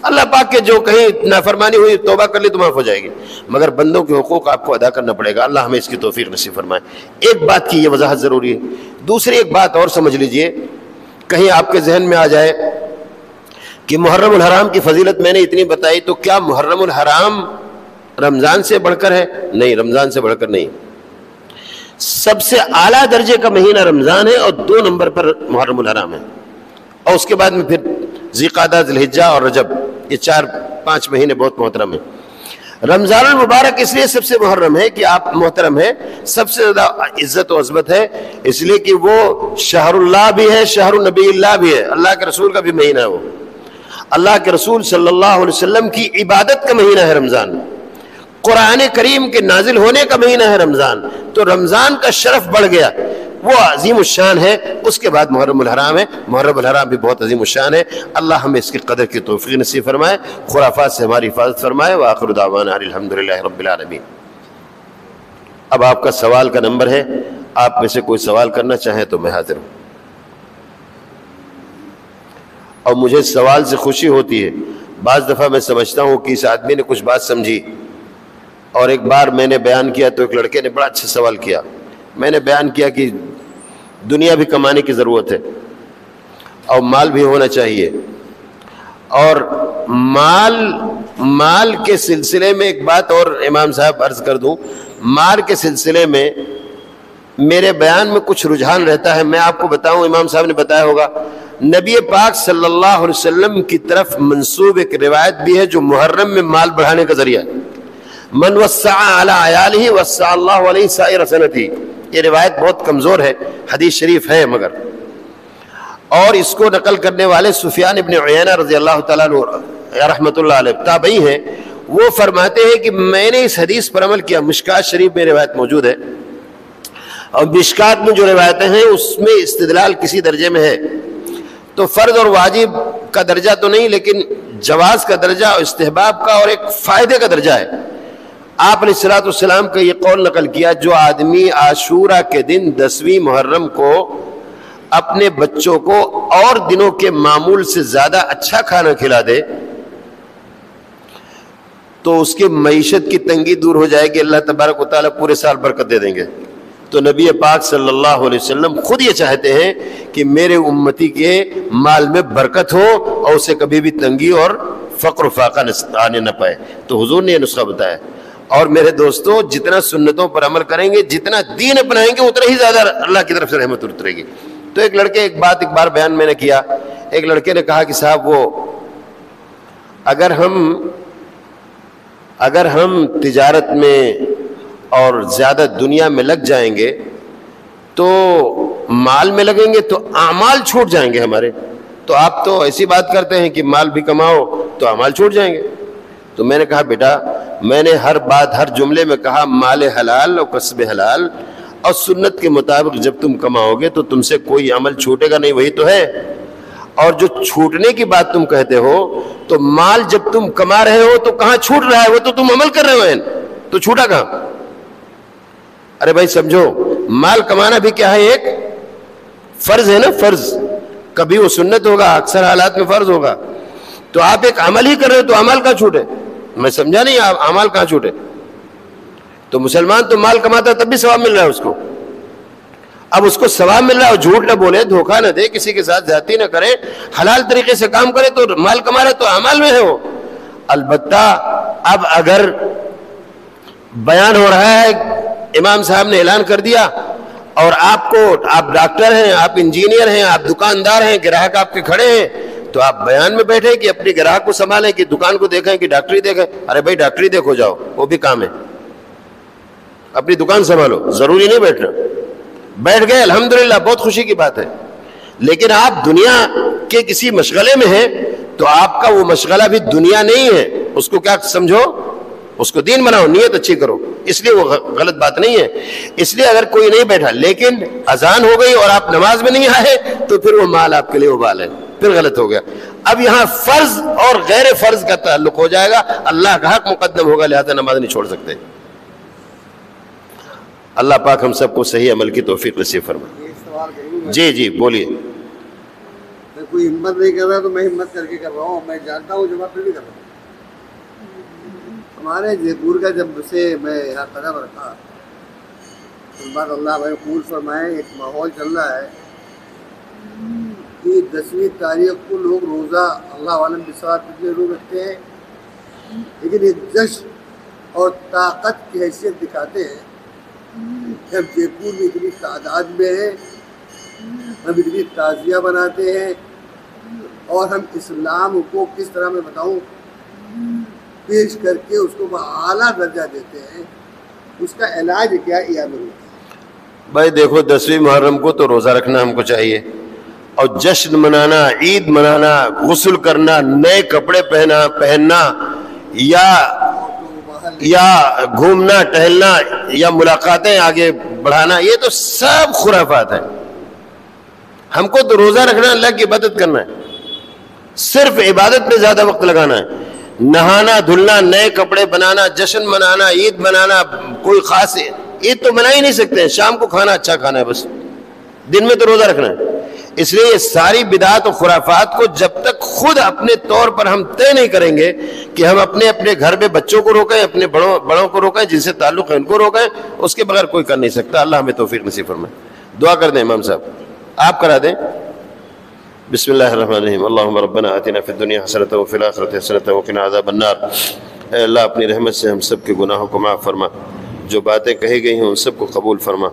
[SPEAKER 1] اللہ پاک کے جو کہیں نافرمانی ہوئی توبہ کر لی تو معاف ہو جائے گی، مگر بندوں کے حقوق آپ کو ادا کرنا پڑے گا۔ اللہ ہمیں اس کی توفیق نصیب فرمائے۔ ایک بات کی یہ وضاحت ضروری ہے، دوسری ایک بات اور سمجھ لیجئے، کہیں آپ کے ذہن میں آ جائے کہ محرم الحرام کی فضیلت میں نے اتنی بتائی، تو کیا محرم الحرام رمضان سے بڑھ کر ہے؟ نہیں، رمضان سے بڑھ کر نہیں، سب سے اعلیٰ درجے کا مہینہ رمضان ہے اور 2 نمبر پر محرم الحرام ہے، اور اس کے بعد میں پھر ذی قعدہ، ذی الحجہ اور رجب، یہ 4-5 مہینے بہت محترم ہیں۔ رمضان المبارک اس لیے سب سے محرم ہے کہ آپ محترم ہے، سب سے زیادہ عزت و عظمت ہے، اس لیے کہ وہ شہر اللہ بھی ہے، شہر النبی اللہ بھی ہے، اللہ کے رسول کا بھی مہینہ ہے، وہ اللہ کے رسول صلی اللہ علیہ وسلم کی عبادت کا مہینہ ہے رمضان، قرآن کریم کے نازل ہونے کا مہینہ ہے رمضان، تو رمضان کا شرف بڑھ گیا، وہ عظیم الشان ہے۔ اس کے بعد محرم الحرام ہے، محرم الحرام بھی بہت عظیم الشان ہے۔ اللہ ہمیں اس کی قدر کی توفیق نصیب فرمائے، خرافات سے ہماری حفاظت فرمائے۔ وآخر دعوانا الحمدللہ رب العالمین۔ اب آپ کا سوال کا نمبر ہے، آپ میں سے کوئی سوال کرنا چاہیں تو میں حاضر ہوں، اور مجھے سوال سے خوشی ہوتی ہے۔ بعض دفعہ میں سمجھتا ہوں کہ اس آدمی نے کچھ بات سمجھی، اور ایک بار میں نے بیان کیا تو ایک لڑکے نے بڑا اچھا سوال کیا، میں نے بیان کیا کہ دنیا بھی کمانے کی ضرورت ہے اور مال بھی ہونا چاہیے، اور مال کے سلسلے میں ایک بات اور امام صاحب عرض کر دوں، مال کے سلسلے میں میرے بیان میں کچھ رجحان رہتا ہے۔ میں آپ کو بتاؤں، امام صاحب نے بتایا ہوگا، نبی پاک صلی اللہ علیہ وسلم کی طرف منسوب ایک روایت بھی ہے جو محرم میں مال بڑھانے کا ذریعہ ہے، من وسع علی عیالہ وسع اللہ علیہ سائر سنتہ۔ یہ روایت بہت کمزور ہے، حدیث شریف ہے مگر، اور اس کو نقل کرنے والے سفیان ابن عیینہ رضی اللہ تعالیٰ عنہ رحمۃ اللہ علیہ تابعی ہیں، وہ فرماتے ہیں کہ میں نے اس حدیث پر عمل کیا۔ مشکات شریف میں روایت موجود ہے، اور مشکات میں جو روایتیں ہیں اس میں استدلال کسی درجے میں ہے، تو فرض اور واجب کا درجہ تو نہیں، لیکن جواز کا درجہ اور استحباب کا اور ایک فائدے کا درجہ ہے۔ آپ علیہ الصلوۃ والسلام کا یہ قول نقل کیا، جو آدمی عاشورہ کے دن 10ویں محرم کو اپنے بچوں کو اور دنوں کے معمول سے زیادہ اچھا کھانا کھلا دے تو اس کی معیشت کی تنگی دور ہو جائے گی، اللہ تبارک و تعالیٰ پورے سال برکت دے دیں گے۔ تو نبی پاک صلی اللہ علیہ وسلم خود یہ چاہتے ہیں کہ میرے امتی کے مال میں برکت ہو اور اسے کبھی بھی تنگی اور فقر و فاقہ آنے نہ پائے، تو حضور نے یہ نسخہ بتایا۔ اور میرے دوستو، جتنا سنتوں پر عمل کریں گے، جتنا دین اپنائیں گے، اتنا ہی زیادہ اللہ کی طرف سے رحمت اترے گی۔ تو ایک لڑکے ایک بار بیان میں نے کیا، ایک لڑکے نے کہا کہ صاحب وہ اگر ہم تجارت میں اور زیادہ دنیا میں لگ جائیں گے تو مال میں لگیں گے تو اعمال چھوٹ جائیں گے ہمارے، تو آپ تو ایسی بات کرتے ہیں کہ مال بھی کماؤ تو اعمال چھوٹ جائیں گے۔ تو میں نے کہا بیٹا، میں نے ہر جملے میں کہا مال حلال اور کسب حلال، اور سنت کے مطابق جب تم کماؤ گے تو تم سے کوئی عمل چھوٹے گا نہیں، وہی تو ہے۔ اور جو چھوٹنے کی بات تم کہتے ہو، تو مال جب تم کما رہے ہو تو کہاں چھوٹ رہا ہے؟ وہ تو تم عمل کر رہے ہو، تو چھوٹا کہاں؟ ارے بھائی سمجھو، مال کمانا بھی کیا ہے؟ ایک فرض ہے نا، فرض، کبھی وہ سنت ہوگا، اکثر حالات میں فرض ہوگا۔ تو آپ ایک عمل ہی کر رہے ہو تو عمل کہاں چھوٹے؟ میں سمجھا نہیں، آپ عمل کہاں چھوٹے؟ تو مسلمان تو مال کماتا ہے تب بھی ثواب مل رہا ہے اس کو. اب اس کو ثواب مل رہا ہے، جھوٹ نہ بولے، دھوکہ نہ دے، کسی کے ساتھ زیادتی نہ کرے، حلال طریقے سے کام کرے تو مال کما رہا ہے تو عمل میں ہے وہ. البتہ اب اگر بیان ہو رہا ہے، امام صاحب نے اعلان کر دیا اور آپ ڈاکٹر ہیں، آپ انجینئر ہیں، آپ دکاندار ہیں، گراہک آپ کے کھڑے ہیں، تو آپ بیان میں بیٹھے کہ اپنے گراہک کو سنبھالیں، کہ دکان کو دیکھیں کہ ڈاکٹری دیکھیں. ارے بھائی ڈاکٹری دیکھو جاؤ، وہ بھی کام ہے، اپنی دکان سنبھالو، ضروری نہیں بیٹھنا. بیٹھ گئے الحمدللہ، بہت خوشی کی بات ہے. لیکن آپ دنیا کے کسی مشغلے میں ہیں تو آپ کا وہ مشغلہ بھی دنیا نہیں ہے، اس کو کیا سمجھو، اس کو دین بناؤ، نیت اچھی کرو. اس لیے وہ غلط بات نہیں ہے. اس لیے اگر کوئی نہیں بیٹھا لیکن اذان ہو گئی اور آپ نماز میں نہیں آئے تو پھر وہ مال آپ کے لیے وبال ہے، پھر غلط ہو گیا. اب یہاں فرض اور غیر فرض کا تعلق ہو جائے گا، اللہ کا حق مقدم ہوگا، لہذا نماز نہیں چھوڑ سکتے. اللہ پاک ہم سب کو صحیح عمل کی توفیق نصیب فرمائے. جی جی بولیے.
[SPEAKER 2] میں کوئی ہمت نہیں کر رہا تو میں ہمت کر کے کر رہا ہوں، میں جانتا ہوں جواب پھر بھی کر رہا ہوں. ہمارے جے پور کا جب سے میں یہاں قدم رکھا اس بات اللہ بھائی قبول فرمائے، ایک ماحول چل رہا ہے کہ 10ویں تاریخ کو لوگ روزہ اللہ عالم بسوات کے روز رکھتے ہیں، لیکن ایک جشن اور طاقت کی حیثیت دکھاتے ہیں کہ ہم جے پور میں اتنی تعداد میں ہیں، ہم اتنی تعزیہ بناتے ہیں، اور ہم اسلام کو کس طرح میں بتاؤں پیش کر کے اس کو اعلیٰ درجہ دیتے ہیں. اس کا علاج کیا ہے؟
[SPEAKER 1] بھائی دیکھو 10ویں محرم کو تو روزہ رکھنا ہم کو چاہیے، اور جشن منانا، عید منانا، غسل کرنا، نئے کپڑے پہننا یا گھومنا ٹہلنا یا ملاقاتیں آگے بڑھانا، یہ تو سب خرافات ہیں. ہم کو تو روزہ رکھنا، اللہ کی عبادت کرنا ہے، صرف عبادت میں زیادہ وقت لگانا ہے. نہانا دھلنا، نئے کپڑے بنانا، جشن منانا، عید منانا، کوئی خاص عید تو منا ہی نہیں سکتے. شام کو کھانا اچھا کھانا ہے، بس دن میں تو روزہ رکھنا ہے. اس لیے یہ ساری بدعات و خرافات کو جب تک خود اپنے طور پر ہم طے نہیں کریں گے کہ ہم اپنے گھر میں بچوں کو روکیں، اپنے بڑوں کو روکیں، جن سے تعلق ہے ان کو روکیں، اس کے بغیر کوئی کر نہیں سکتا. اللہ ہمیں توفیق نصیب فرمائے. دعا کر دیں امام صاحب، آپ کرا دیں. بسم اللہ الرحمن الرحیم. اللہم ربنا آتنا فی الدنیا حسنۃ وفی الآخرۃ حسنۃ وقنا عذاب النار. اے اللہ اپنی رحمت سے ہم سب کے گناہوں کو معاف فرما، جو باتیں کہی گئی ہیں ان سب کو قبول فرما.